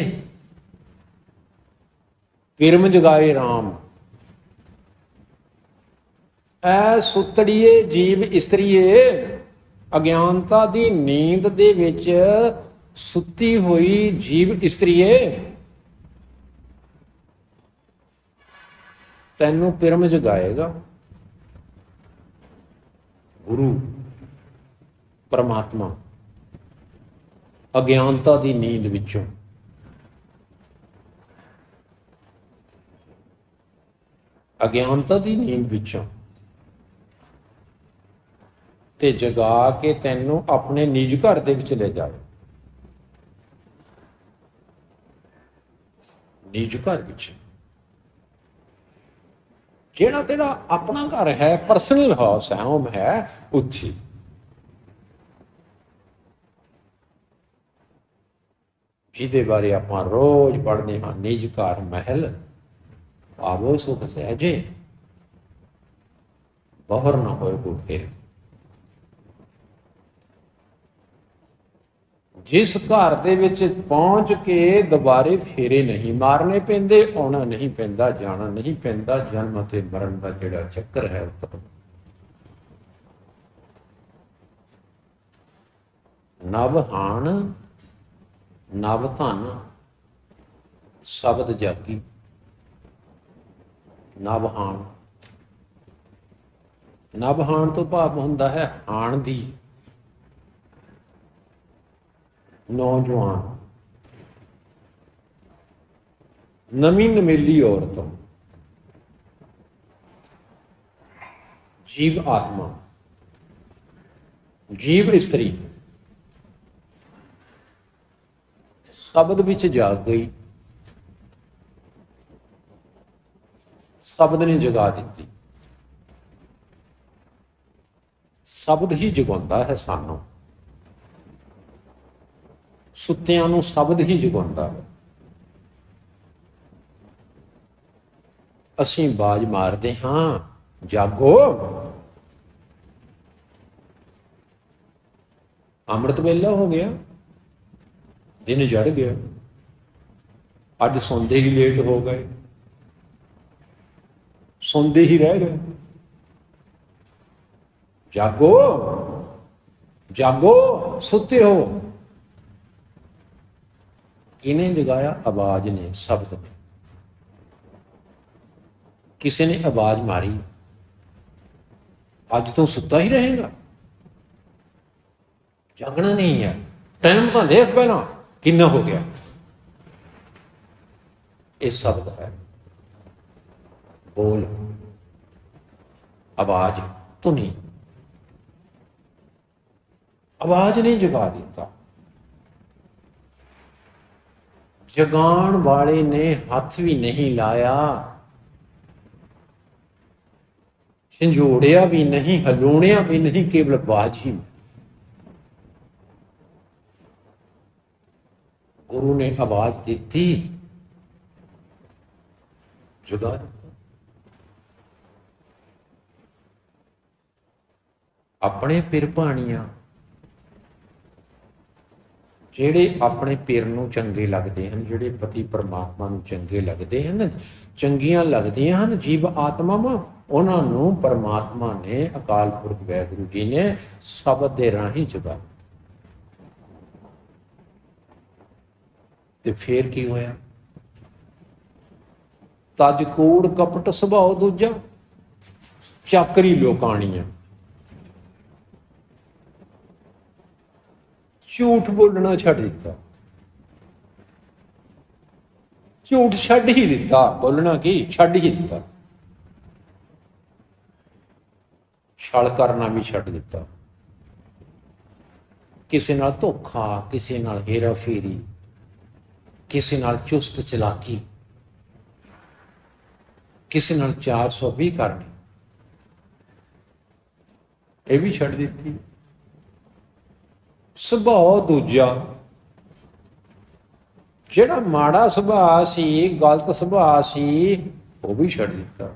ਕਿਰਮ ਜਗਾਏ ਰਾਮ। ਐ ਸੁਤੜੀਏ ਜੀਵ ਇਸਤਰੀਏ, ਅਗਿਆਨਤਾ ਦੀ ਨੀਂਦ ਦੇ ਵਿੱਚ ਸੁੱਤੀ ਹੋਈ ਜੀਵ ਇਸਤਰੀਏ, ਤੈਨੂੰ ਪਿਰਮ ਜਗਾਏਗਾ ਗੁਰੂ ਪਰਮਾਤਮਾ, ਅਗਿਆਨਤਾ ਦੀ ਨੀਂਦ ਵਿੱਚੋਂ। ਅਗਿਆਨਤਾ ਦੀ ਨੀਂਦ ਵਿੱਚੋਂ ਤੇ ਜਗਾ ਕੇ ਤੈਨੂੰ ਆਪਣੇ ਨਿਜ ਘਰ ਦੇ ਵਿੱਚ ਲੈ ਜਾਵੇ। ਨਿਜ ਘਰ ਵਿੱਚ, ਜਿਹੜਾ ਤੇਰਾ ਆਪਣਾ ਘਰ ਹੈ, ਪਰਸਨਲ ਹਾਊਸ ਹੈ, ਹੋਮ ਹੈ, ਉੱਥੇ। ਜਿਹਦੇ ਬਾਰੇ ਆਪਾਂ ਰੋਜ਼ ਪੜ੍ਹਦੇ ਹਾਂ, ਨਿਜ ਘਰ ਮਹਿਲ ਆਵੋ ਸੁਖ ਸਹਿਜੇ, ਬਾਹਰ ਨਾ ਹੋਏ ਕੋ ਫੇਰ। ਜਿਸ ਘਰ ਦੇ ਵਿੱਚ ਪਹੁੰਚ ਕੇ ਦੁਬਾਰੇ ਫੇਰੇ ਨਹੀਂ ਮਾਰਨੇ ਪੈਂਦੇ, ਆਉਣਾ ਨਹੀਂ ਪੈਂਦਾ, ਜਾਣਾ ਨਹੀਂ ਪੈਂਦਾ, ਜਨਮ ਅਤੇ ਮਰਨ ਦਾ ਜਿਹੜਾ ਚੱਕਰ ਹੈ ਉਹ ਨਵ ਹਾਣ ਨਵ ਧਨ ਸ਼ਬਦ ਜਾਗੀ, ਨਵ ਹਾਣ। ਨਵ ਹਾਣ ਤੋਂ ਭਾਵ ਹੁੰਦਾ ਹੈ ਹਾਣ ਦੀ, ਨੌਜਵਾਨ, ਨਵੀਂ ਨਵੇਲੀ ਔਰਤ, ਜੀਵ ਆਤਮਾ, ਜੀਵ ਇਸਤਰੀ ਸ਼ਬਦ ਵਿੱਚ ਜਾਗ ਗਈ, ਸ਼ਬਦ ਨੇ ਜਗਾ ਦਿੱਤੀ। ਸ਼ਬਦ ਹੀ ਜਗਾਉਂਦਾ ਹੈ ਸਾਨੂੰ, ਸੁੱਤਿਆਂ ਨੂੰ ਸ਼ਬਦ ਹੀ ਜਗਾਉਂਦਾ ਹੈ। ਅਸੀਂ ਬਾਜ਼ ਮਾਰਦੇ ਹਾਂ, ਜਾਗੋ, ਅੰਮ੍ਰਿਤ ਵੇਲਾ ਹੋ ਗਿਆ, ਦਿਨ ਚੜ੍ਹ ਗਿਆ, ਅੱਜ ਸੌਂਦੇ ਹੀ ਲੇਟ ਹੋ ਗਏ, ਸੌਂਦੇ ਹੀ ਰਹਿ ਗਏ। ਜਾਗੋ, ਜਾਗੋ, ਸੁੱਤੇ ਹੋ। ਕਿਹਨੇ ਜਗਾਇਆ? ਆਵਾਜ਼ ਨੇ, ਸ਼ਬਦ ਨੇ। ਕਿਸੇ ਨੇ ਆਵਾਜ਼ ਮਾਰੀ, ਅੱਜ ਤੋਂ ਸੁੱਤਾ ਹੀ ਰਹੇਗਾ, ਜਾਗਣਾ ਨਹੀਂ ਹੈ। ਟਾਈਮ ਤਾਂ ਦੇਖ ਪਹਿਲਾਂ ਕਿੰਨਾ ਹੋ ਗਿਆ। ਇਹ ਸ਼ਬਦ ਹੈ, ਬੋਲ, ਆਵਾਜ਼, ਧੁਨੀ। ਆਵਾਜ਼ ਨੇ ਜਗਾ ਦਿੱਤਾ। ਜਗਾਉਣ ਵਾਲੇ ਨੇ ਹੱਥ ਵੀ ਨਹੀਂ ਲਾਇਆ, ਝੰਜੋੜਿਆ ਵੀ ਨਹੀਂ, ਹਲੂਣਿਆ ਵੀ ਨਹੀਂ, ਕੇਵਲ ਆਵਾਜ਼ ਹੀ। ਗੁਰੂ ਨੇ ਆਵਾਜ਼ ਦਿੱਤੀ, ਜਗਾ ਦਿੱਤਾ। ਆਪਣੇ ਪਿਰ ਭਾਣੀਆਂ, ਜਿਹੜੇ ਆਪਣੇ ਪਿਰ ਨੂੰ ਚੰਗੇ ਲੱਗਦੇ ਹਨ, ਜਿਹੜੇ ਪਤੀ ਪਰਮਾਤਮਾ ਨੂੰ ਚੰਗੇ ਲੱਗਦੇ ਹਨ, ਚੰਗੀਆਂ ਲੱਗਦੀਆਂ ਹਨ ਜੀਵ ਆਤਮਾਵਾਂ, ਉਹਨਾਂ ਨੂੰ ਪਰਮਾਤਮਾ ਨੇ, ਅਕਾਲ ਪੁਰਖ ਵਾਹਿਗੁਰੂ ਜੀ ਨੇ ਸ਼ਬਦ ਦੇ ਰਾਹੀਂ ਜਗਾ। ਤੇ ਫੇਰ ਕੀ ਹੋਇਆ? ਤਜ ਕੂੜ ਕਪਟ ਸੁਭਾਅ ਦੂਜਾ, ਚਾਕਰੀ ਲੋਕਾਣੀਆਂ। ਝੂਠ ਬੋਲਣਾ ਛੱਡ ਦਿੱਤਾ, ਝੂਠ ਛੱਡ ਹੀ ਦਿੱਤਾ, ਬੋਲਣਾ ਕੀ ਛੱਡ ਹੀ ਦਿੱਤਾ। ਛਲ ਕਰਨਾ ਵੀ ਛੱਡ ਦਿੱਤਾ, ਕਿਸੇ ਨਾਲ ਧੋਖਾ, ਕਿਸੇ ਨਾਲ ਹੇਰਾ ਫੇਰੀ, ਕਿਸੇ ਨਾਲ ਚੁਸਤ ਚਲਾਕੀ, ਕਿਸੇ ਨਾਲ 420 ਕਰਨੀ, ਇਹ ਵੀ ਛੱਡ ਦਿੱਤੀ। ਸੁਭਾਅ ਦੂਜਾ, ਜਿਹੜਾ ਮਾੜਾ ਸੁਭਾਅ ਸੀ, ਗਲਤ ਸੁਭਾਅ ਸੀ, ਉਹ ਵੀ ਛੱਡ ਦਿੱਤਾ।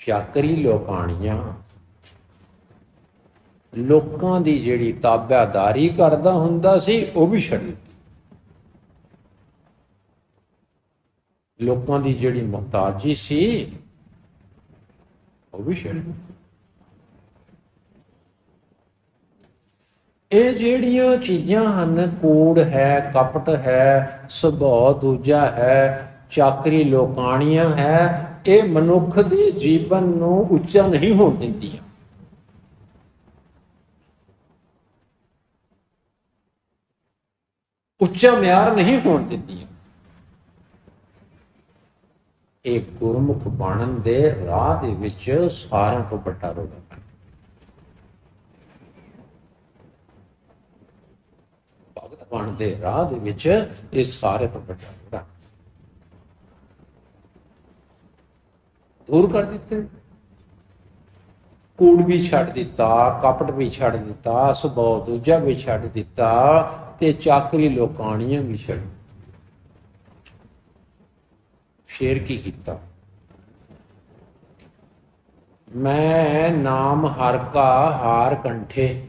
ਚਾਕਰੀ ਲੋਕਾਣੀਆਂ, ਲੋਕਾਂ ਦੀ ਜਿਹੜੀ ਤਾਬਿਆਦਾਰੀ ਕਰਦਾ ਹੁੰਦਾ ਸੀ, ਉਹ ਵੀ ਛੱਡ ਦਿੱਤੀ। ਲੋਕਾਂ ਦੀ ਜਿਹੜੀ ਮੁਹਤਾਜੀ ਸੀ, ਉਹ ਵੀ ਛੱਡ ਦਿੱਤੀ। ਇਹ ਜਿਹੜੀਆਂ ਚੀਜ਼ਾਂ ਹਨ, ਕੂੜ ਹੈ, ਕਪਟ ਹੈ, ਸੁਭਾਅ ਦੂਜਾ ਹੈ, ਚਾਕਰੀ ਲੋਕਾਣੀਆਂ ਹੈ, ਇਹ ਮਨੁੱਖ ਦੇ ਜੀਵਨ ਨੂੰ ਉੱਚਾ ਨਹੀਂ ਹੋਣ ਦਿੰਦੀਆਂ। ਉੱਚਾ ਮਿਆਰ ਨਹੀਂ ਹੋਣ ਦਿੰਦੀਆਂ। ਇਹ ਗੁਰਮੁਖ ਬਣਨ ਦੇ ਰਾਹ ਦੇ ਵਿੱਚ ਸਾਰਿਆਂ ਤੋਂ ਵੱਡਾ ਰੋਲ ਹੈ। ਭਗਤ ਬਣਨ ਦੇ ਰਾਹ ਦੇ ਵਿੱਚ ਇਹ ਸਾਰੇ ਤੋਂ ਵੱਡਾ ਰੋਲ ਦੂਰ ਕਰ ਦਿੱਤੇ। ਕੂੜ ਵੀ ਛੱਡ ਦਿੱਤਾ, ਕਪਟ ਵੀ ਛੱਡ ਦਿੱਤਾ, ਸੁਭਾਅ ਦੂਜਾ ਵੀ ਛੱਡ ਦਿੱਤਾ, ਤੇ ਚਾਕਰੀ ਲੋਕਾਣੀਆਂ ਵੀ ਛੱਡ। ਫੇਰ ਕੀ ਕੀਤਾ? ਮੈਂ ਨਾਮ ਹਰ ਕਾ ਹਾਰ ਕੰਠੇ,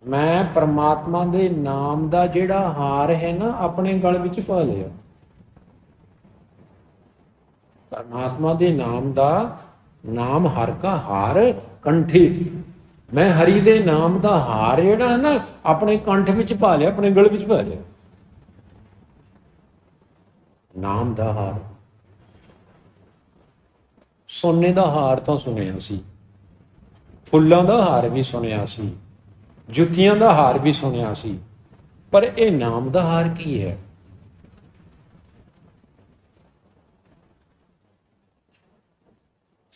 ਮੈਂ ਪਰਮਾਤਮਾ ਦੇ ਨਾਮ ਦਾ ਜਿਹੜਾ ਹਾਰ ਹੈ ਨਾ, ਆਪਣੇ ਗਲ ਵਿੱਚ ਪਾ ਲਿਆ। ਪਰਮਾਤਮਾ ਦੇ ਨਾਮ ਦਾ, ਨਾਮ ਹਰ ਕਾ ਹਾਰ ਕੰਠੇ, मैं हरि दे नाम का हार जिहड़ा है ना अपने कंठ विच पा लिया, अपने गल विच पा लिया। नाम का हार, सोने का हार तो सुनिया सी, फुल्लां का हार भी सुनिया सी, जुत्तियां का हार भी सुनिया सी, पर यह नाम का हार की है?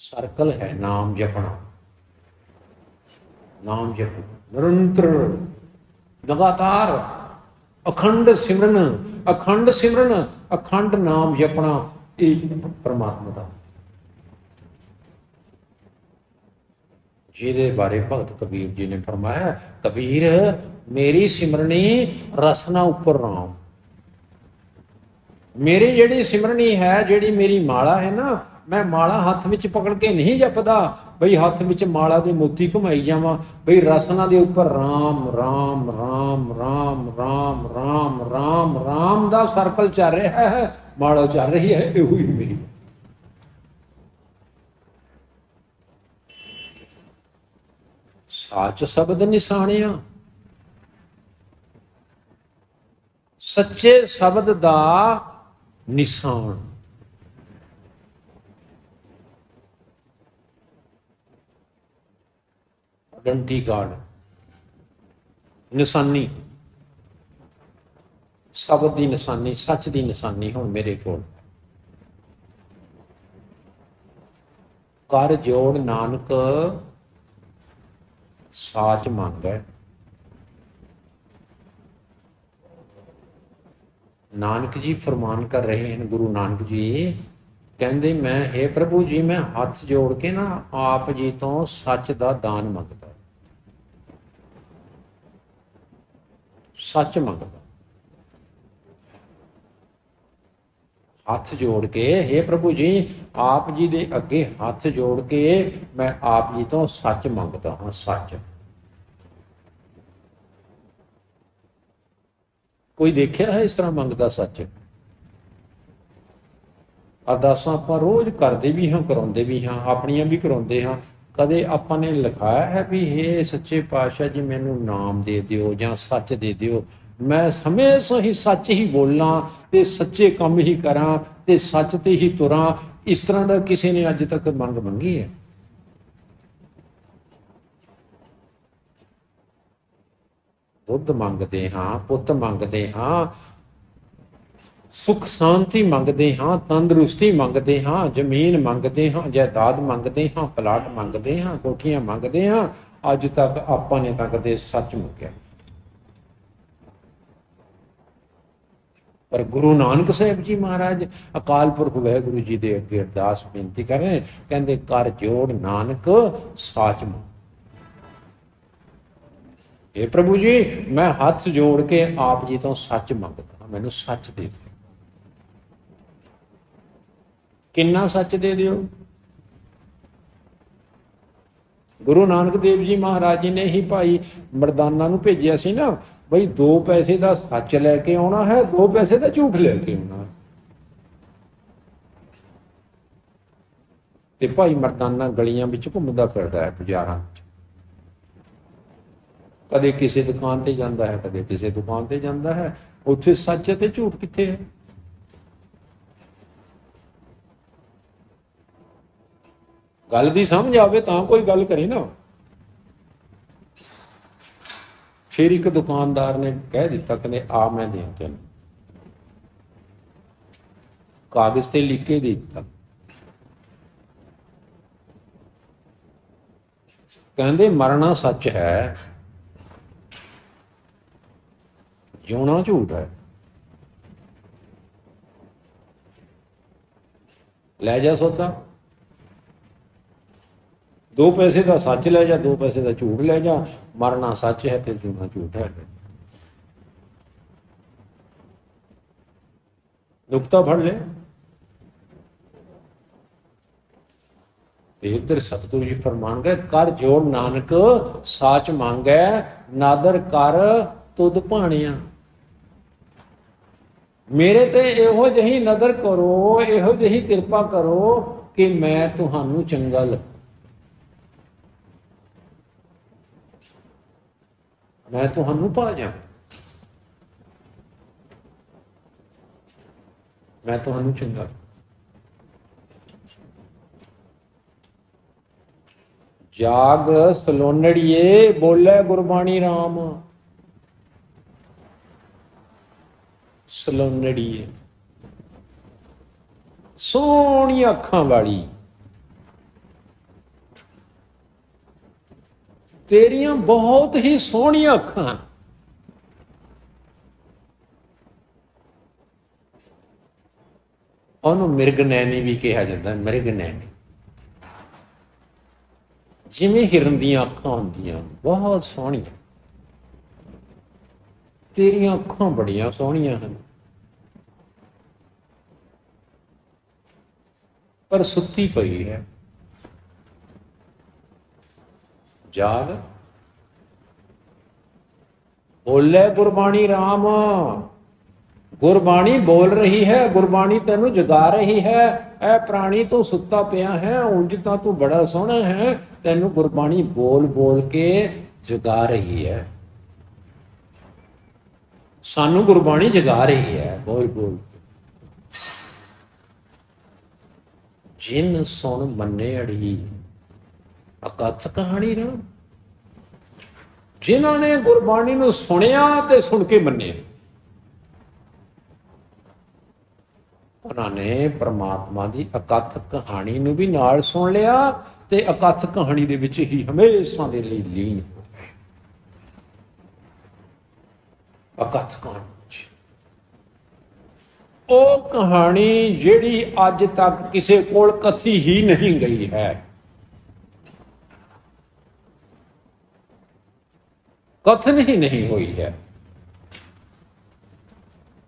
सर्कल है नाम जपना, नाम जपना निरंतर लगातार अखंड सिमरन, अखंड सिमरन, अखंड नाम जपना, एक परमात्मा का जिहदे बारे भगत कबीर जी ने फरमाया, कबीर मेरी सिमरनी रसना उपर राम। मेरी जिहड़ी सिमरनी है, जिहड़ी मेरी माला है ना, मैं माला हाथ में पकड़ के नहीं जपदा बई हाथ में माला दे मोती घुमाई जावा, बई रसना दे उपर राम राम राम राम राम राम राम राम दा सर्कल चल रहा है, माला चल रही है, इहो ही मेरी। सच शब्द निशानिया, सच्चे शब्द दा निशान। आइडेंटिटी कार्ड, निशानी, शब्द की निशानी, सच की निशानी हुण मेरे कोल। कर जोड़ नानक साच मंगै। नानक जी फरमान कर रहे हैं, गुरु नानक जी कहते, मैं हे प्रभु जी मैं हाथ जोड़ के ना आप जी तो सच का दान मंगता, सच मंगता, हाथ जोड़ के, हे प्रभु जी आप जी दे अगे हाथ जोड़ के मैं आप जी तो सच मंगता हाँ, सच। कोई देखिया है इस तरह मंगता सच? अरदासां आपां रोज करते भी हाँ, कराउंदे भी हाँ, अपनियां भी कराउंदे हाँ। कदे आपां ने लिखाया है भी हे सच्चे पातशाह जी मैनू नाम दे दिओ जां सच दे दिओ, मैं हमेशा ही सच ही बोलना ते सच्चे काम ही करां ते सच ते ही तुरां, इस तरह का किसी ने अज तक मंग मंगी है? बुद्ध मंगते हाँ, पुत मंगते हाँ, सुख शांति मंगते हाँ, तंदुरुस्ती मंगते हाँ, जमीन मंगते हाँ, जायदाद मंगते हाँ, प्लाट मंगते हाँ, कोठियां मंगते हाँ, अज तक आपां ने तां कदे सच मंगया। पर गुरु नानक साहब जी महाराज अकाल पुरख वाहिगुरु जी दे अगे अरदास बेनती कर रहे, कहते कर जोड़ नानक साच मंग। हे प्रभु जी मैं हाथ जोड़ के आप जी तो सच मंगदा, मैनू सच दे दो। किन्ना सच दे दिओ? गुरु नानक देव जी महाराज जी ने ही भाई मरदाना नूं भेजिया सी ना, बई 2 पैसे का सच लैके आना है, 2 पैसे का झूठ लैके आना है। ते भाई मरदाना गलियां विच घुमदा फिरदा है, बाजारां विच, कदे किसी दुकान ते जांदा है, कदे किसी दुकान ते जांदा है, उत्थे सच ते झूठ कित्थे है? गल दी समझ आवे तां कोई गल करे ना। फिर एक दुकानदार ने कह दिता, कहते आ मैं दें तेन, कागज ते लिख के दे दिता, कहते मरना सच है, जिउना झूठ है, लै जा सौदा, 2 पैसे का सच लै जा, 2 पैसे का झूठ लै जा, मरना सच है तो जिउना झूठ है। नुकता फड़ ले। इधर सतगुरु जी फरमान गए, कर जोड़ नानक साच मांगै, नादर कर तुद भाणिया। मेरे ते इहो जही नदर करो, इहो जही कृपा करो कि मैं तुहानू चंगा लगा। मैं तुहानू पा जा, मैं तुहानू चंगा। जाग सलोनड़िए बोले गुरबाणी राम। सलोनड़िए सोहनी अखां वाली, तेरियां बहुत ही सोहनिया अखां। ਉਹਨੂੰ ਮਿਰਗ ਨੈਣੀ ਵੀ ਕਿਹਾ ਜਾਂਦਾ, ਮਿਰਗ ਨੈਣੀ। ਜਿਵੇਂ ਹਿਰਨ ਦੀਆਂ ਅੱਖਾਂ ਹੁੰਦੀਆਂ, ਬਹੁਤ ਸੋਹਣੀਆਂ। ਤੇਰੀਆਂ ਅੱਖਾਂ ਬੜੀਆਂ ਸੋਹਣੀਆਂ ਹਨ, ਪਰ ਸੁੱਤੀ ਪਈ ਹੈ। ਜਾਗ ਬੋਲੇ ਗੁਰਬਾਣੀ ਰਾਮ। ਗੁਰਬਾਣੀ ਬੋਲ ਰਹੀ ਹੈ, ਗੁਰਬਾਣੀ ਤੈਨੂੰ ਜਗਾ ਰਹੀ ਹੈ। ਇਹ ਪ੍ਰਾਣੀ ਤੂੰ ਸੁੱਤਾ ਪਿਆ ਹੈ, ਉਂਝ ਤਾਂ ਤੂੰ ਬੜਾ ਸੋਹਣਾ ਹੈ, ਤੈਨੂੰ ਗੁਰਬਾਣੀ ਬੋਲ ਬੋਲ ਕੇ ਜਗਾ ਰਹੀ ਹੈ। ਸਾਨੂੰ ਗੁਰਬਾਣੀ ਜਗਾ ਰਹੀ ਹੈ ਬੋਲ ਬੋਲ ਕੇ। ਜਿਨ ਸੁਣ ਮੰਨੇ ਅੜੀ ਅਕਥ ਕਹਾਣੀ ਰਾਮ। ਜਿਨ੍ਹਾਂ ਨੇ ਗੁਰਬਾਣੀ ਨੂੰ ਸੁਣਿਆ ਤੇ ਸੁਣ ਕੇ ਮੰਨਿਆ, ਉਹਨਾਂ ਨੇ ਪਰਮਾਤਮਾ ਦੀ ਅਕਥ ਕਹਾਣੀ ਨੂੰ ਵੀ ਨਾਲ ਸੁਣ ਲਿਆ ਤੇ ਅਕਥ ਕਹਾਣੀ ਦੇ ਵਿੱਚ ਹੀ ਹਮੇਸ਼ਾ ਦੇ ਲਈ ਲੀਨ ਹੋ ਗਏ। ਅਕਥ ਕਹਾਣੀ ਉਹ ਕਹਾਣੀ ਜਿਹੜੀ ਅੱਜ ਤੱਕ ਕਿਸੇ ਕੋਲ ਕਥੀ ਹੀ ਨਹੀਂ ਗਈ ਹੈ, ਕਥਨ ਹੀ ਨਹੀਂ ਹੋਈ ਹੈ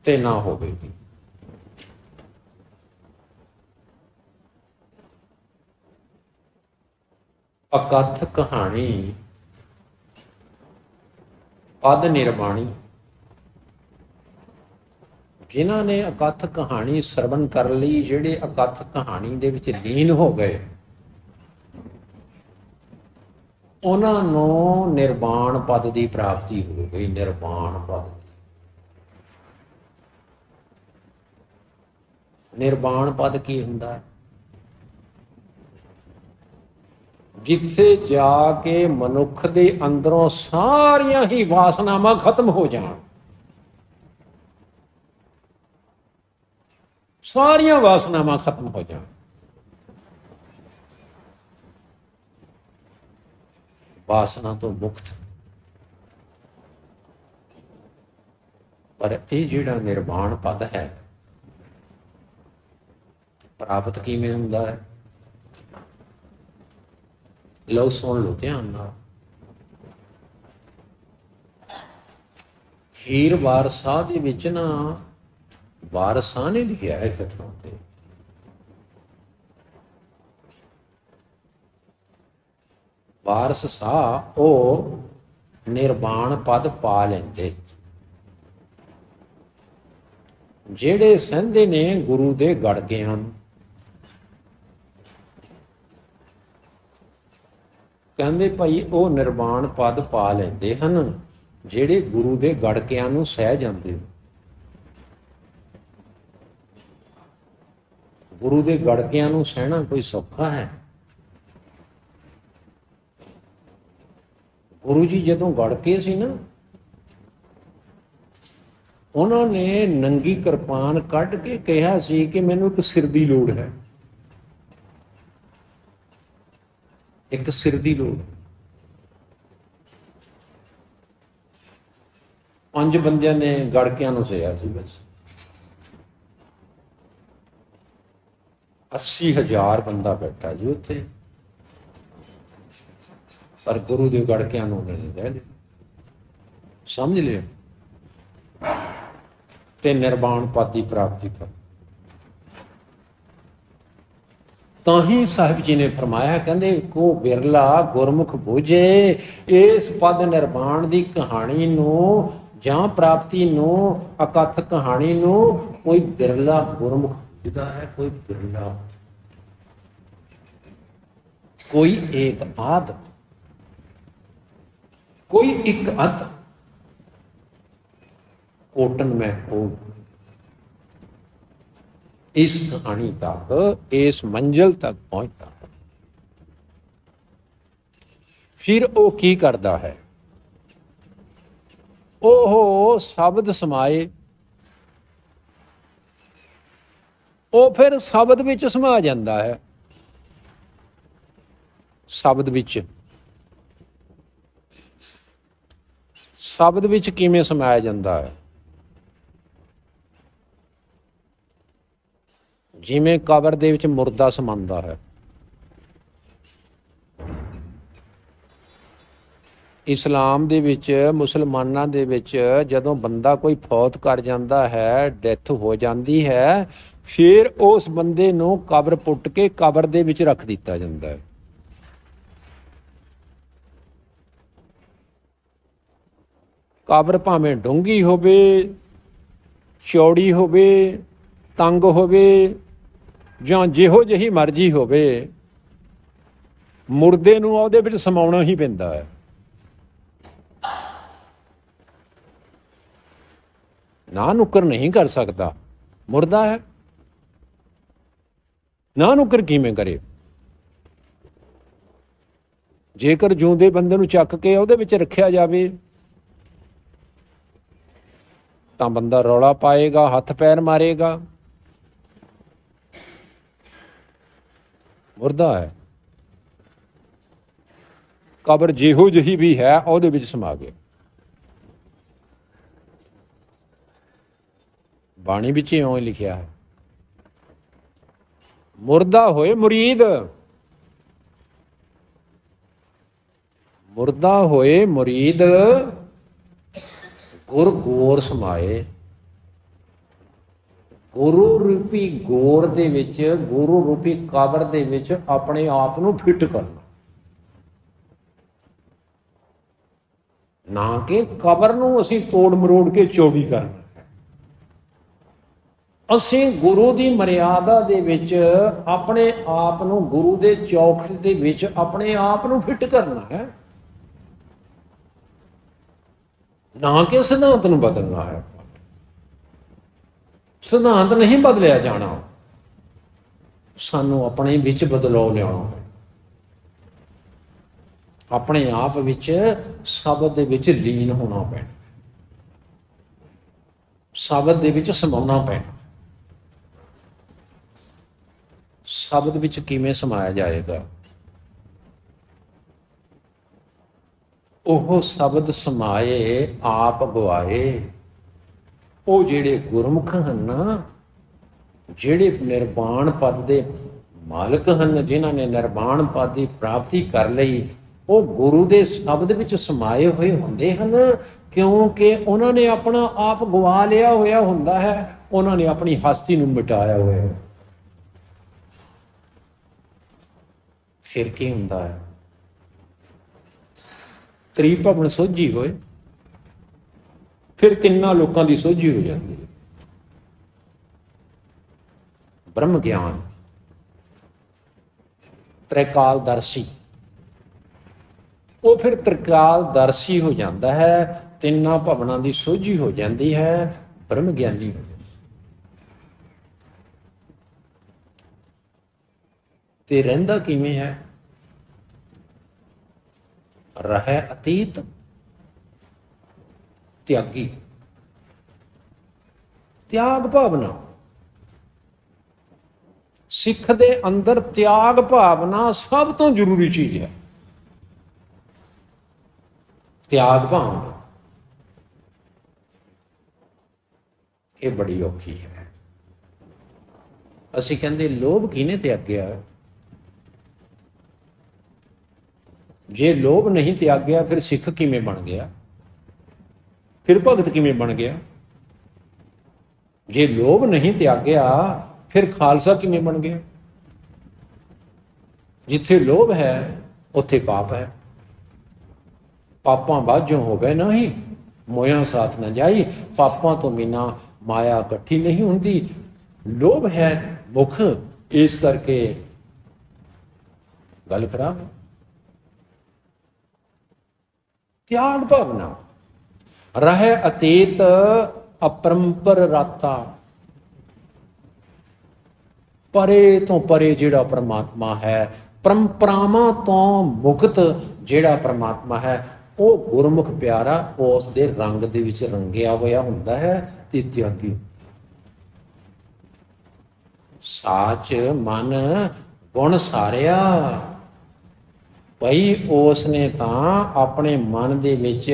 ਤੇ ਨਾ ਹੋਵੇਗੀ। ਅਕਥ ਕਹਾਣੀ ਪਦ ਨਿਰਵਾਣੀ। ਜਿਨ੍ਹਾਂ ਨੇ ਅਕਥ ਕਹਾਣੀ ਸਰਵਣ ਕਰ ਲਈ, ਜਿਹੜੇ ਅਕਥ ਕਹਾਣੀ ਦੇ ਵਿੱਚ ਲੀਨ ਹੋ ਗਏ, ਉਹਨਾਂ ਨੂੰ ਨਿਰਵਾਣ ਪਦ ਦੀ ਪ੍ਰਾਪਤੀ ਹੋ ਗਈ। ਨਿਰਵਾਣ ਪਦ, ਨਿਰਵਾਣ ਪਦ ਕੀ ਹੁੰਦਾ ਹੈ? ਜਿੱਥੇ ਜਾ ਕੇ ਮਨੁੱਖ ਦੇ ਅੰਦਰੋਂ ਸਾਰੀਆਂ ਹੀ ਵਾਸਨਾਵਾਂ ਖਤਮ ਹੋ ਜਾਣ, ਸਾਰੀਆਂ ਵਾਸਨਾਵਾਂ ਖਤਮ ਹੋ ਜਾਣ। ਵਾਸਨਾ ਤੋਂ ਮੁਕਤ। ਪਰ ਇਹ ਜਿਹੜਾ ਨਿਰਵਾਣ ਪਦ ਹੈ, ਪ੍ਰਾਪਤ ਕਿਵੇਂ ਹੁੰਦਾ ਹੈ? ਲਓ ਸੁਣ ਲਓ ਧਿਆਨ ਨਾਲ। ਹੀਰ ਵਾਰਸਾ ਦੇ ਵਿੱਚ ਨਾ, ਵਾਰਸਾਂ ਨੇ ਲਿਖਿਆ ਹੈ ਕਥਾ ਤੇ, ਵਾਰਸ ਸਾਹ ਉਹ ਨਿਰਵਾਣ ਪਦ ਪਾ ਲੈਂਦੇ ਜਿਹੜੇ ਸਹਿੰਦੇ ਨੇ ਗੁਰੂ ਦੇ ਗੜ ਗਿਆਨ। ਕਹਿੰਦੇ ਭਾਈ ਉਹ ਨਿਰਵਾਣ ਪਦ ਪਾ ਲੈਂਦੇ ਹਨ ਜਿਹੜੇ ਗੁਰੂ ਦੇ ਗੜਕਿਆਂ ਨੂੰ ਸਹਿ ਜਾਂਦੇ। ਗੁਰੂ ਦੇ ਗੜਕਿਆਂ ਨੂੰ ਸਹਿਣਾ ਕੋਈ ਸੌਖਾ ਹੈ? ਗੁਰੂ ਜੀ ਜਦੋਂ ਗੜਕੇ ਸੀ ਨਾ, ਉਹਨਾਂ ਨੇ ਨੰਗੀ ਕਿਰਪਾਨ ਕੱਢ ਕੇ ਕਿਹਾ ਸੀ ਕਿ ਮੈਨੂੰ ਇੱਕ ਸਿਰ ਦੀ ਲੋੜ ਹੈ, ਇੱਕ ਸਿਰ ਦੀ ਲੋੜ। 5 ਬੰਦਿਆਂ ਨੇ ਗੜਕਿਆਂ ਨੂੰ ਸਿਆ ਸੀ ਬਸ। 80,000 ਬੰਦਾ ਬੈਠਾ ਜੀ ਉੱਥੇ, ਪਰ ਗੁਰੂ ਦੇ ਗੜਕਿਆਂ ਨੂੰ ਨਹੀਂ ਲੈ ਲਿਆ। ਸਮਝ ਲਿਆ? ਤੇ ਨਿਰਵਾਣ ਪਦ ਦੀ ਪ੍ਰਾਪਤੀ ਕਰ। ਤਾਂ ਹੀ ਸਾਹਿਬ ਜੀ ਨੇ ਫਰਮਾਇਆ, ਕਹਿੰਦੇ ਕੋ ਬਿਰਲਾ ਗੁਰਮੁਖ ਬੁਝੇ। ਇਸ ਪਦ ਨਿਰਵਾਣ ਦੀ ਕਹਾਣੀ ਨੂੰ ਜਾਂ ਪ੍ਰਾਪਤੀ ਨੂੰ, ਅਕਥ ਕਹਾਣੀ ਨੂੰ ਕੋਈ ਬਿਰਲਾ ਗੁਰਮੁਖ ਬੁਝਦਾ ਹੈ, ਕੋਈ ਬਿਰਲਾ, ਕੋਈ ਏਕ ਆਦ, ਕੋਈ ਇੱਕ ਅੱਧ। कोटन में हो। इस कहानी तक, इस मंजिल तक पहुंचता है। फिर वो की करता है, ਉਹ ਸ਼ਬਦ ਸਮਾਏ, ਉਹ ਫਿਰ ਸ਼ਬਦ ਵਿੱਚ ਸਮਾ ਜਾਂਦਾ ਹੈ। ਸ਼ਬਦ ਵਿੱਚ, ਸ਼ਬਦ ਵਿੱਚ ਕਿਵੇਂ ਸਮਾਇਆ ਜਾਂਦਾ ਹੈ? ਜਿਵੇਂ ਕਬਰ ਦੇ ਵਿੱਚ ਮੁਰਦਾ ਸਮਾਉਂਦਾ ਹੈ। ਇਸਲਾਮ ਦੇ ਵਿੱਚ, ਮੁਸਲਮਾਨਾਂ ਦੇ ਵਿੱਚ ਜਦੋਂ ਬੰਦਾ ਕੋਈ ਫੌਤ ਕਰ ਜਾਂਦਾ ਹੈ, ਡੈਥ ਹੋ ਜਾਂਦੀ ਹੈ, ਫਿਰ ਉਸ ਬੰਦੇ ਨੂੰ ਕਬਰ ਪੁੱਟ ਕੇ ਕਬਰ ਦੇ ਵਿੱਚ ਰੱਖ ਦਿੱਤਾ ਜਾਂਦਾ ਹੈ। ਕਬਰ ਭਾਵੇਂ ਡੂੰਘੀ ਹੋਵੇ, ਚੌੜੀ ਹੋਵੇ, ਤੰਗ ਹੋਵੇ, ਜਾਂ ਜਿਹੋ ਜਿਹੀ ਮਰਜ਼ੀ ਹੋਵੇ, ਮੁਰਦੇ ਨੂੰ ਉਹਦੇ ਵਿੱਚ ਸਮਾਉਣਾ ਹੀ ਪੈਂਦਾ ਹੈ। ਨਾ ਨੁੱਕਰ ਨਹੀਂ ਕਰ ਸਕਦਾ, ਮੁਰਦਾ ਹੈ। ਨਾ ਨੁੱਕਰ ਕਿਵੇਂ ਕਰੇ? ਜੇਕਰ ਜਿਉਂਦੇ ਬੰਦੇ ਨੂੰ ਚੱਕ ਕੇ ਉਹਦੇ ਵਿੱਚ ਰੱਖਿਆ ਜਾਵੇ ਤਾਂ ਬੰਦਾ ਰੌਲਾ ਪਾਏਗਾ, ਹੱਥ ਪੈਰ ਮਾਰੇਗਾ। ਮੁਰਦਾ ਹੈ। ਕਬਰ ਜਿਹੋ ਜਿਹੀ ਵੀ ਹੈ ਉਹਦੇ ਵਿੱਚ ਸਮਾ ਗਿਆ। ਬਾਣੀ ਵਿੱਚ ਇਉਂ ਲਿਖਿਆ ਹੈ, ਮੁਰਦਾ ਹੋਏ ਮੁਰੀਦ, ਮੁਰਦਾ ਹੋਏ ਮੁਰੀਦ, ਗੁਰ ਗੋਰ ਸਮਾਏ। ਗੁਰੂ ਰੂਪੀ ਗੋਰ ਦੇ ਵਿੱਚ, ਗੁਰੂ ਰੂਪੀ ਕਬਰ ਦੇ ਵਿੱਚ ਆਪਣੇ ਆਪ ਨੂੰ ਫਿੱਟ ਕਰਨਾ, ਨਾ ਕਿ ਕਬਰ ਨੂੰ ਅਸੀਂ ਤੋੜ ਮਰੋੜ ਕੇ ਚੌੜੀ ਕਰਨਾ। ਅਸੀਂ ਗੁਰੂ ਦੀ ਮਰਿਆਦਾ ਦੇ ਵਿੱਚ ਆਪਣੇ ਆਪ ਨੂੰ, ਗੁਰੂ ਦੇ ਚੌਖਟ ਦੇ ਵਿੱਚ ਆਪਣੇ ਆਪ ਨੂੰ ਫਿੱਟ ਕਰਨਾ ਹੈ, ਨਾ ਕਿ ਸਿਧਾਂਤ ਨੂੰ ਬਦਲਣਾ ਹੈ। ਸਿਧਾਂਤ ਨਹੀਂ ਬਦਲਿਆ ਜਾਣਾ, ਸਾਨੂੰ ਆਪਣੇ ਵਿੱਚ ਬਦਲਾਅ ਲਿਆਉਣਾ ਹੈ। ਆਪਣੇ ਆਪ ਵਿੱਚ, ਸ਼ਬਦ ਦੇ ਵਿੱਚ ਲੀਨ ਹੋਣਾ ਪੈਣਾ, ਸ਼ਬਦ ਦੇ ਵਿੱਚ ਸਮਾਉਣਾ ਪੈਣਾ। ਸ਼ਬਦ ਵਿੱਚ ਕਿਵੇਂ ਸਮਾਇਆ ਜਾਏਗਾ? ਉਹ ਸ਼ਬਦ ਸਮਾਏ ਆਪ ਗਵਾਏ। ਉਹ ਜਿਹੜੇ ਗੁਰਮੁਖ ਹਨ ਨਾ, ਜਿਹੜੇ ਨਿਰਵਾਣ ਪਦ ਦੇ ਮਾਲਕ ਹਨ, ਜਿਨ੍ਹਾਂ ਨੇ ਨਿਰਵਾਣ ਪਦ ਦੀ ਪ੍ਰਾਪਤੀ ਕਰ ਲਈ, ਉਹ ਗੁਰੂ ਦੇ ਸ਼ਬਦ ਵਿੱਚ ਸਮਾਏ ਹੋਏ ਹੁੰਦੇ ਹਨ, ਕਿਉਂਕਿ ਉਹਨਾਂ ਨੇ ਆਪਣਾ ਆਪ ਗਵਾ ਲਿਆ ਹੋਇਆ ਹੁੰਦਾ ਹੈ। ਉਹਨਾਂ ਨੇ ਆਪਣੀ ਹਸਤੀ ਨੂੰ ਮਿਟਾਇਆ ਹੋਇਆ ਹੈ। ਫਿਰ ਕੀ ਹੁੰਦਾ ਹੈ? ਤ੍ਰੀ ਭਵਨ ਸੋਝੀ ਹੋਏ, ਫਿਰ ਤਿੰਨਾਂ ਲੋਕਾਂ ਦੀ ਸੋਝੀ ਹੋ ਜਾਂਦੀ ਹੈ। ਬ੍ਰਹਮ ਗਿਆਨ, ਤ੍ਰਿਕਾਲਦਰਸ਼ੀ, ਉਹ ਫਿਰ ਤ੍ਰਿਕਾਲਦਰਸ਼ੀ ਹੋ ਜਾਂਦਾ ਹੈ। ਤਿੰਨਾਂ ਭਵਨਾਂ ਦੀ ਸੋਝੀ ਹੋ ਜਾਂਦੀ ਹੈ, ਬ੍ਰਹਮ ਗਿਆਨੀ ਹੋ ਜਾਂਦਾ। ਤੇ ਰਹਿੰਦਾ ਕਿਵੇਂ ਹੈ? ਰਹਿ ਅਤੀਤ ਤਿਆਗੀ, ਤਿਆਗ ਭਾਵਨਾ। ਸਿੱਖ ਦੇ ਅੰਦਰ ਤਿਆਗ ਭਾਵਨਾ ਸਭ ਤੋਂ ਜ਼ਰੂਰੀ ਚੀਜ਼ ਹੈ। ਤਿਆਗ ਭਾਵਨਾ ਇਹ ਬੜੀ ਔਖੀ ਹੈ। ਅਸੀਂ ਕਹਿੰਦੇ ਲੋਭ ਕਿਹਨੇ ਤਿਆਗਿਆ? ਜੇ ਲੋਭ ਨਹੀਂ ਤਿਆਗਿਆ ਫਿਰ ਸਿੱਖ ਕਿਵੇਂ ਬਣ ਗਿਆ? ਫਿਰ ਭਗਤ ਕਿਵੇਂ ਬਣ ਗਿਆ? ਜੇ ਲੋਭ ਨਹੀਂ ਤਿਆਗਿਆ ਫਿਰ ਖਾਲਸਾ ਕਿਵੇਂ ਬਣ ਗਿਆ? ਜਿੱਥੇ ਲੋਭ ਹੈ ਉੱਥੇ ਪਾਪ ਹੈ। ਪਾਪਾਂ ਬਾਝੋਂ ਹੋਵੇ ਨਹੀਂ, ਮੋਇਆ ਸਾਥ ਨਾ ਜਾਈ। ਪਾਪਾਂ ਤੋਂ ਬਿਨਾਂ ਮਾਇਆ ਇਕੱਠੀ ਨਹੀਂ ਹੁੰਦੀ। ਲੋਭ ਹੈ ਮੁੱਖ, ਇਸ ਕਰਕੇ ਗੱਲ ਖਰਾਬ ਹੈ। ਤਿਆਗ ਭਾਵਨਾ, ਰਹਿ ਅਤੀਤ अपरंपर राता, परे तो परे जिहड़ा परमात्मा है, परंपरावां तो मुक्त जिहड़ा परमात्मा है, वो गुरमुख प्यारा उस दे रंग दे विच रंगिया होया हुंदा है ते त्यागी। साच मन गुण सारिया, भाई उसने तां अपने मन दे विच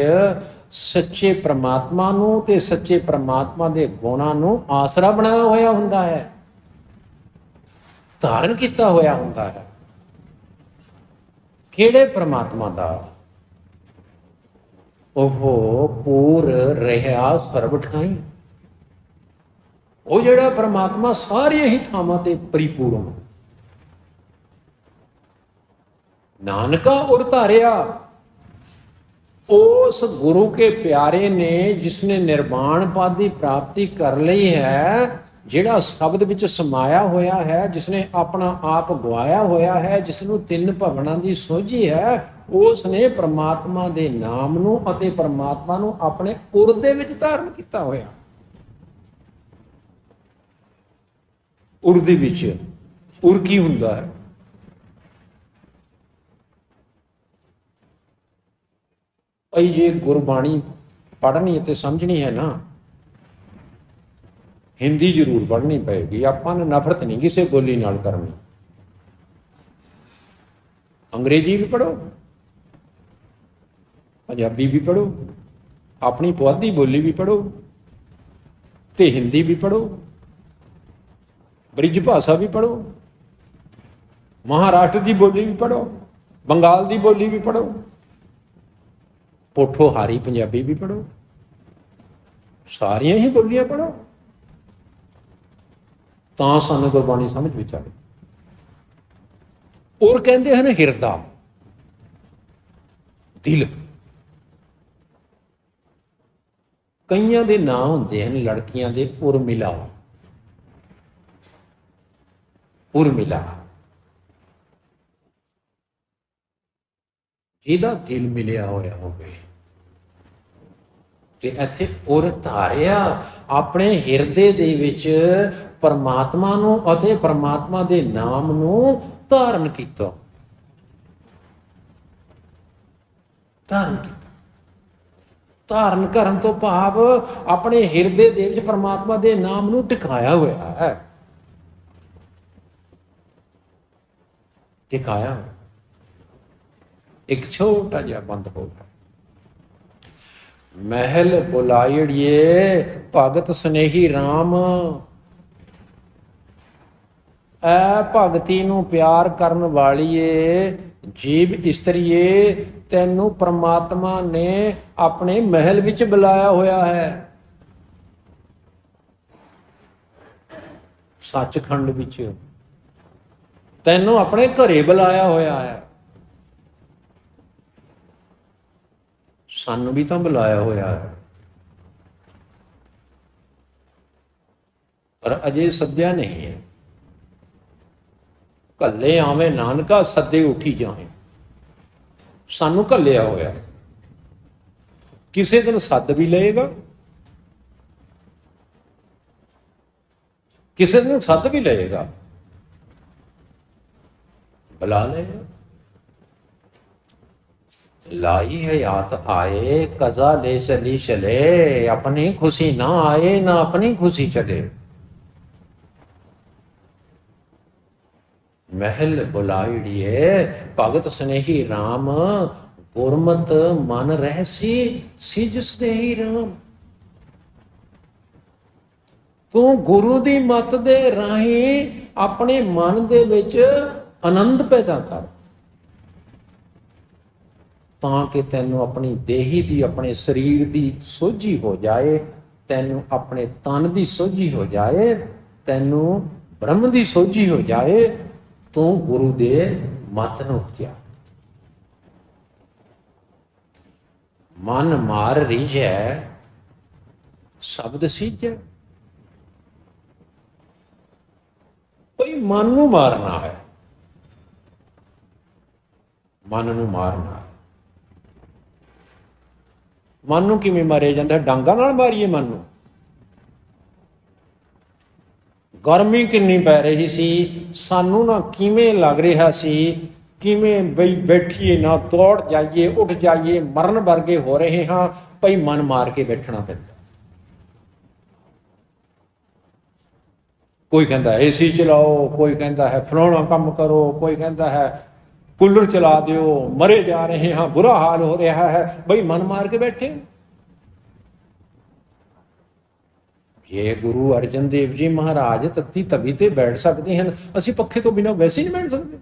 सच्चे परमात्मा नूं ते सच्चे परमात्मा दे गुणां नूं आसरा बनाया होया हुंदा है, धारण किया होया हुंदा है। किहड़े परमात्मा दा? ओहो पूर रहा सर्ब ठाई, वो जिहड़ा परमात्मा सारिया ही थावां ते परिपूर्ण। नानका उर धारिया, उस गुरु के प्यारे ने जिसने निर्वाण पद की प्राप्ति कर ली है, जिहड़ा शब्द विच समाया होया है, जिसने अपना आप गवाया होया है, जिसनों तिन भवनां की सोझी है, उसने परमात्मा दे नाम नूं अते परमात्मा नूं अपने उर दे विच धारण किया होया। उर दे विच उर की हुंदा है? भाई जे गुरबाणी पढ़नी ते समझनी है ना, हिंदी जरूर पढ़नी पएगी। आपां ने नफरत नहीं किसी बोली नाल करनी। अंग्रेजी भी पढ़ो, पंजाबी भी पढ़ो, अपनी पुआधी बोली भी पढ़ो, ते हिंदी भी पढ़ो, ब्रिज भाषा भी पढ़ो, महाराष्ट्र की बोली भी पढ़ो, बंगाल की बोली भी पढ़ो, पोठोहारी पंजाबी भी पढ़ो, सारिया ही बोलियां पढ़ो, तां सानूं गुरबाणी समझ विच आवे। और कहते हैं हिरदा, दिल। कईयां दे नाम हुंदे हैं लड़कियां दे उर्मिला, उर्मिला, जिहदा दिल मिलिया होया होवे। ते इत्थे उर धारिया, अपने हिरदे दे विच परमात्मा नूं अते परमात्मा दे नाम नूं धारण कीता, धारण कीता। धारण करन तो भाव अपने हिरदे दे विच परमात्मा दे नाम नूं टिकाया होया है, टिकाया। एक छोटा जिहा बंद हो गया। महल बुलाइड़िए भगत स्नेही राम, ऐ भगती नूं प्यार करन वालीए जीव इस्तरीए, तैनू परमात्मा ने अपने महल विच बुलाया होया है। सचखंड विच तैनू अपने घरे बुलाया होया है। सानू भी तो बुलाया होया है, पर अजे सद्या नहीं है। कल्ले आवे नानका सदे उठी जाए, सानू घल्लिया होया। किसी दिन सद भी लेगा, किसी दिन सद भी लेगा, बुला लेगा। लाई हयात आए कजा ले चली चले, अपनी खुशी ना आए ना अपनी खुशी चले। महल बुलाइड़िए भगत स्नेही राम, गुरमत मन रहसी सिज स्नेही राम। तू गुरु दी मत दे राही अपने मन दे विच आनंद पैदा कर, ताकि तैनू अपनी देही दी, अपने शरीर दी सोझी हो जाए, तैनू अपने तन दी सोझी हो जाए, तैनू ब्रह्म दी सोझी हो जाए। तू गुरु दे मत नूं अख्तियार। मन मार रीझै शब्द सीझै। कोई मन नूं मारना है, मन नूं मारना है। मन नूं किवें मारिया जांदा? डांगा नाल मारीए मन नूं? ਗਰਮੀ ਕਿੰਨੀ ਪੈ ਰਹੀ ਸੀ, ਸਾਨੂੰ ਨਾ ਕਿਵੇਂ ਲੱਗ ਰਿਹਾ ਸੀ, ਕਿਵੇਂ ਬਈ ਬੈਠੀਏ ਨਾ ਦੌੜ ਜਾਈਏ, ਉੱਠ ਜਾਈਏ, ਮਰਨ ਵਰਗੇ ਹੋ ਰਹੇ ਹਾਂ। ਭਈ ਮਨ ਮਾਰ ਕੇ ਬੈਠਣਾ ਪੈਂਦਾ। ਕੋਈ ਕਹਿੰਦਾ ਏਸੀ ਚਲਾਓ, ਕੋਈ ਕਹਿੰਦਾ ਹੈ ਫਲਾਣਾ ਕੰਮ ਕਰੋ, ਕੋਈ ਕਹਿੰਦਾ ਹੈ ਕੂਲਰ ਚਲਾ ਦਿਓ, ਮਰੇ ਜਾ ਰਹੇ ਹਾਂ, ਬੁਰਾ ਹਾਲ ਹੋ ਰਿਹਾ ਹੈ। ਬਈ ਮਨ ਮਾਰ ਕੇ ਬੈਠੇ। ਜੇ ਗੁਰੂ ਅਰਜਨ ਦੇਵ ਜੀ ਮਹਾਰਾਜ ਤੱਤੀ ਤਵੀ ਤੇ ਬੈਠ ਸਕਦੇ ਹਨ, ਅਸੀਂ ਪੱਖੇ ਤੋਂ ਬਿਨਾਂ ਵੈਸੇ ਹੀ ਨਹੀਂ ਬੈਠ ਸਕਦੇ।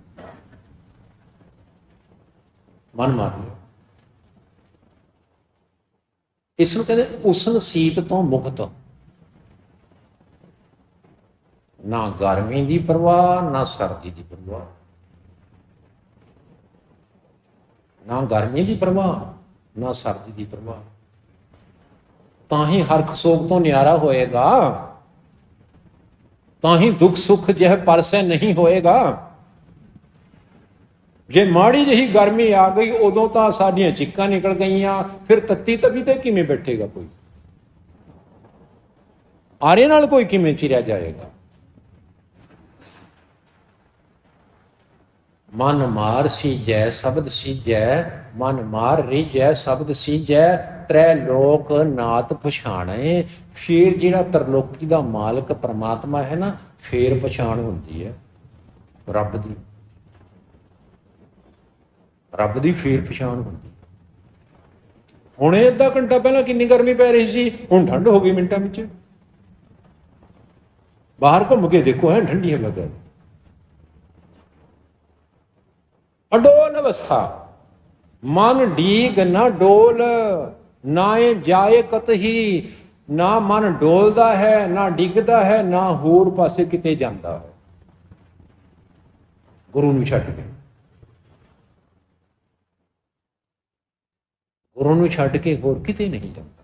ਮਨ ਮਾਰ ਲਿਓ। ਇਸ ਨੂੰ ਕਹਿੰਦੇ ਉਸਨ ਸੀਤ ਤੋਂ ਮੁਕਤ। ਨਾ ਗਰਮੀ ਦੀ ਪਰਵਾਹ, ਨਾ ਸਰਦੀ ਦੀ ਪਰਵਾਹ। ਨਾ ਗਰਮੀ ਦੀ ਪਰਵਾਹ, ਨਾ ਸਰਦੀ ਦੀ ਪਰਵਾਹ। ਤਾਂ ਹੀ ਹਰਖ ਸੋਗ ਤੋਂ ਨਿਆਰਾ ਹੋਏਗਾ, ਤਾਂ ਹੀ ਦੁੱਖ ਸੁੱਖ ਜਿਹ ਪਰਸੇ ਨਹੀਂ ਹੋਏਗਾ। ਜੇ ਮਾੜੀ ਜਿਹੀ ਗਰਮੀ ਆ ਗਈ ਉਦੋਂ ਤਾਂ ਸਾਡੀਆਂ ਚੀਕਾਂ ਨਿਕਲ ਗਈਆਂ, ਫਿਰ ਤੱਤੀ ਤਵੀ ਤੇ ਕਿਵੇਂ ਬੈਠੇਗਾ ਕੋਈ? ਆਰੇ ਨਾਲ ਕੋਈ ਕਿਵੇਂ ਚਿਰਿਆ ਜਾਏਗਾ? ਮਨ ਮਾਰ ਸੀਜੈ ਸ਼ਬਦ ਸੀਜੈ, ਮਨ ਮਾਰ ਰੀਜੈ ਸ਼ਬਦ ਸੀਜੈ, ਤ੍ਰੈ ਲੋਕ ਨਾਤ ਪਛਾਣੇ। ਫਿਰ ਜਿਹੜਾ ਤਰਲੋਕੀ ਦਾ ਮਾਲਕ ਪਰਮਾਤਮਾ ਹੈ ਨਾ, ਫੇਰ ਪਛਾਣ ਹੁੰਦੀ ਹੈ ਰੱਬ ਦੀ। ਰੱਬ ਦੀ ਫੇਰ ਪਛਾਣ ਹੁੰਦੀ। ਹੁਣੇ ਅੱਧਾ ਘੰਟਾ ਪਹਿਲਾਂ ਕਿੰਨੀ ਗਰਮੀ ਪੈ ਰਹੀ ਸੀ, ਹੁਣ ਠੰਡ ਹੋ ਗਈ ਮਿੰਟਾਂ ਵਿੱਚ। ਬਾਹਰ ਘੁੰਮ ਕੇ ਦੇਖੋ, ਹੈ ਠੰਡੀ ਹਵਾ ਪੈ। ਅਡੋਲ ਅਵਸਥਾ, ਮਨ ਡੀਗ ਨਾ ਡੋਲ, ਨਾਏ ਜਾਏ ਕਤਹੀ। ਨਾ ਮਨ ਡੋਲਦਾ ਹੈ, ਨਾ ਡਿੱਗਦਾ ਹੈ, ਨਾ ਹੋਰ ਪਾਸੇ ਕਿਤੇ ਜਾਂਦਾ ਹੈ ਗੁਰੂ ਨੂੰ ਛੱਡ ਕੇ। ਗੁਰੂ ਨੂੰ ਛੱਡ ਕੇ ਹੋਰ ਕਿਤੇ ਨਹੀਂ ਜਾਂਦਾ।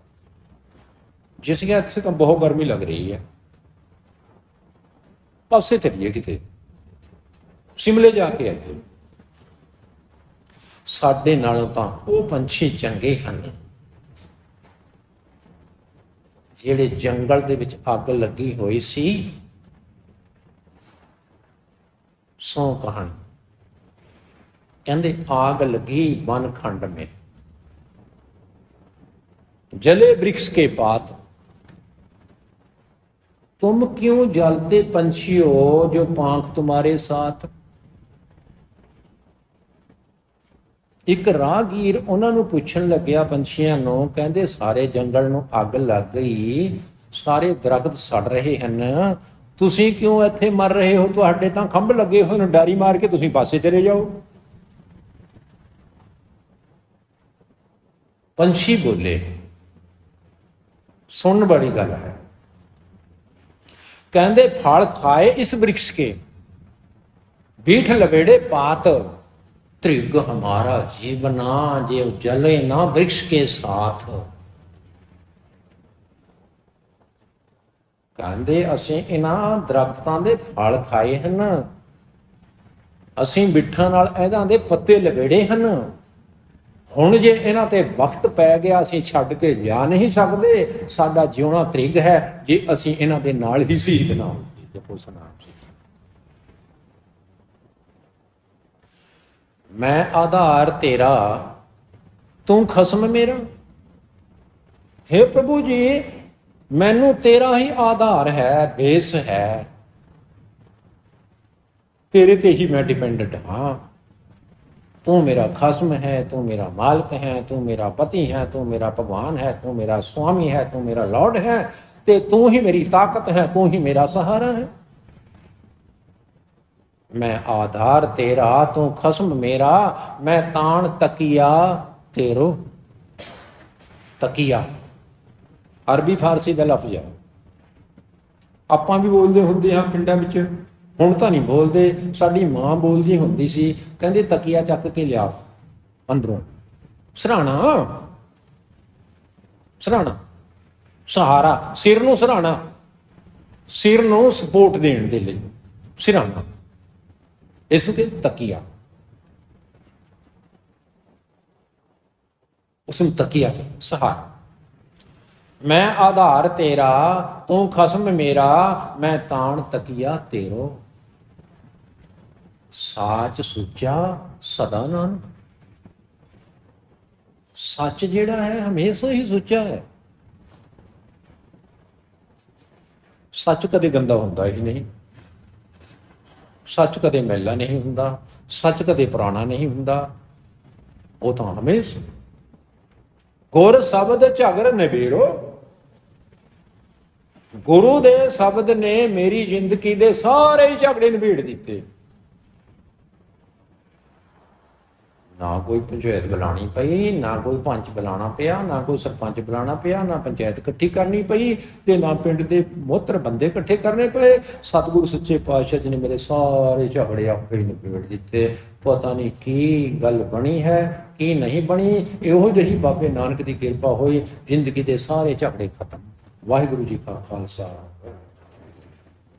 ਜਿਸ ਗਿਆ ਇੱਥੇ ਤਾਂ ਬਹੁਤ ਗਰਮੀ ਲੱਗ ਰਹੀ ਹੈ, ਪਾਸੇ ਚੱਲੀਏ ਕਿਤੇ, ਸ਼ਿਮਲੇ ਜਾ ਕੇ ਆਈਏ। ਸਾਡੇ ਨਾਲੋਂ ਤਾਂ ਉਹ ਪੰਛੀ ਚੰਗੇ ਹਨ ਜਿਹੜੇ ਜੰਗਲ ਦੇ ਵਿੱਚ ਅੱਗ ਲੱਗੀ ਹੋਈ ਸੀ, ਸੌ ਕਹਾਣੀ ਕਹਿੰਦੇ ਆਗ ਲੱਗੀ ਬਨ ਖੰਡ में, जले वृक्ष के पात, तुम क्यों जलते पंछी हो जो पांख तुम्हारे साथ। ਇੱਕ ਰਾਹਗੀਰ ਉਹਨਾਂ ਨੂੰ ਪੁੱਛਣ ਲੱਗਿਆ ਪੰਛੀਆਂ ਨੂੰ, ਕਹਿੰਦੇ ਸਾਰੇ ਜੰਗਲ ਨੂੰ ਅੱਗ ਲੱਗ ਗਈ, ਸਾਰੇ ਦਰਖਤ ਸੜ ਰਹੇ ਹਨ, ਤੁਸੀਂ ਕਿਉਂ ਇੱਥੇ ਮਰ ਰਹੇ ਹੋ? ਤੁਹਾਡੇ ਤਾਂ ਖੰਭ ਲੱਗੇ ਹੋਏ ਨੇ, ਡਾਰੀ ਮਾਰ ਕੇ ਤੁਸੀਂ ਪਾਸੇ ਚਲੇ ਜਾਓ। ਪੰਛੀ ਬੋਲੇ, ਸੁਣ ਬੜੀ ਗੱਲ ਹੈ। ਕਹਿੰਦੇ ਫਲ ਖਾਏ ਇਸ ਵ੍ਰਿਕਸ਼ ਕੇ, बीठ लवेड़े पात, त्रिग हमारा जीवना, जे जले ना वृक्ष के साथ। ਕਹਿੰਦੇ ਅਸੀਂ ਇਹਨਾਂ ਦਰਖਤਾਂ ਦੇ ਫਲ ਖਾਏ ਹਨ, ਅਸੀਂ ਬਿੱਠਾਂ ਨਾਲ ਇਹਨਾਂ ਦੇ ਪੱਤੇ ਲਵੇੜੇ ਹਨ। ਹੁਣ ਜੇ ਇਹਨਾਂ ਤੇ ਵਕਤ ਪੈ ਗਿਆ, ਅਸੀਂ ਛੱਡ ਕੇ ਜਾ ਨਹੀਂ ਸਕਦੇ। ਸਾਡਾ ਜਿਉਣਾ ਤ੍ਰਿਗ ਹੈ ਜੇ ਅਸੀਂ ਇਹਨਾਂ ਦੇ ਨਾਲ ਹੀ ਸ਼ਹੀਦ ਨਾ ਹੋਈਏ। ਜਪੋ ਸਤਿਨਾਮ ਜੀ। ਮੈਂ ਆਧਾਰ ਤੇਰਾ, ਤੂੰ ਖਸਮ ਮੇਰਾ। हे प्रभु जी, मैनू तेरा ही आधार है, बेस है, तेरे ते ही मैं डिपेंडेंट हाँ। तू मेरा खसम है, तू मेरा मालिक है, तू मेरा पति है, तू मेरा भगवान है, तू मेरा स्वामी है, तू मेरा लॉर्ड है, ते तू ही मेरी ताकत है, तू ही मेरा सहारा है। मैं आधार तेरा, तू खसम मेरा, मैं तान तकिया तेरो। तकिया अरबी फारसी का लफ्ज है। ਆਪਾਂ ਵੀ ਬੋਲਦੇ ਹੁੰਦੇ ਹਾਂ ਪਿੰਡਾਂ ਵਿੱਚ, ਹੁਣ ਤਾਂ ਨਹੀਂ ਬੋਲਦੇ। ਸਾਡੀ ਮਾਂ ਬੋਲਦੀ ਹੁੰਦੀ ਸੀ, ਕਹਿੰਦੇ ਤਕੀਆ ਚੱਕ ਕੇ ਲਿਆ ਅੰਦਰੋਂ, ਸਰਾਣਾ ਸਰਾਣਾ, ਸਹਾਰਾ, ਸਿਰ ਨੂੰ ਸਰਾਣਾ, ਸਿਰ ਨੂੰ ਸਪੋਰਟ ਦੇਣ ਦੇ ਲਈ ਸਿਰਾਣਾ, ਇਸ ਨੂੰ ਕਹਿੰਦੇ ਤਕੀਆ। ਉਸ ਨੂੰ ਤਕੀਆ ਸਹਾਰਾ। ਮੈਂ ਆਧਾਰ ਤੇਰਾ ਤੂੰ ਖਸਮ ਮੇਰਾ, ਮੈਂ ਤਾਣ ਤਕੀਆ ਤੇਰੋ। ਸਾਚ ਸੁੱਚਾ ਸਦਾ ਨਾਨਕ। ਸੱਚ ਜਿਹੜਾ ਹੈ ਹਮੇਸ਼ਾ ਹੀ ਸੁੱਚਾ ਹੈ। ਸੱਚ ਕਦੇ ਗੰਦਾ ਹੁੰਦਾ ਹੀ ਨਹੀਂ, ਸੱਚ ਕਦੇ ਮੈਲਾ ਨਹੀਂ ਹੁੰਦਾ, ਸੱਚ ਕਦੇ ਪੁਰਾਣਾ ਨਹੀਂ ਹੁੰਦਾ, ਉਹ ਤਾਂ ਹਮੇਸ਼ਾ। ਗੁਰ ਸ਼ਬਦ ਝਗਰ ਨਿਬੇੜੋ। ਗੁਰੂ ਦੇ ਸ਼ਬਦ ਨੇ ਮੇਰੀ ਜ਼ਿੰਦਗੀ ਦੇ ਸਾਰੇ ਝਗੜੇ ਨਿਬੇੜ ਦਿੱਤੇ। ਨਾ ਕੋਈ ਪੰਚਾਇਤ ਬੁਲਾਉਣੀ ਪਈ, ਨਾ ਕੋਈ ਪੰਚ ਬੁਲਾਉਣਾ ਪਿਆ, ਨਾ ਕੋਈ ਸਰਪੰਚ ਬੁਲਾਉਣਾ ਪਿਆ, ਨਾ ਪੰਚਾਇਤ ਇਕੱਠੀ ਕਰਨੀ ਪਈ, ਤੇ ਨਾ ਪਿੰਡ ਦੇ ਮੋਹਤਰ ਬੰਦੇ ਇਕੱਠੇ ਕਰਨੇ ਪਏ। ਸਤਿਗੁਰੂ ਸੱਚੇ ਪਾਤਸ਼ਾਹ ਜੀ ਨੇ ਮੇਰੇ ਸਾਰੇ ਝਗੜੇ ਆਪੇ ਹੀ ਨਿਬੇੜ ਦਿੱਤੇ। ਪਤਾ ਨਹੀਂ ਕੀ ਗੱਲ ਬਣੀ ਹੈ, ਕੀ ਨਹੀਂ ਬਣੀ। ਇਹੋ ਜਿਹੀ ਬਾਬੇ ਨਾਨਕ ਦੀ ਕਿਰਪਾ ਹੋਈ, ਜ਼ਿੰਦਗੀ ਦੇ ਸਾਰੇ ਝਗੜੇ ਖਤਮ। ਵਾਹਿਗੁਰੂ ਜੀ ਕਾ ਖਾਲਸਾ।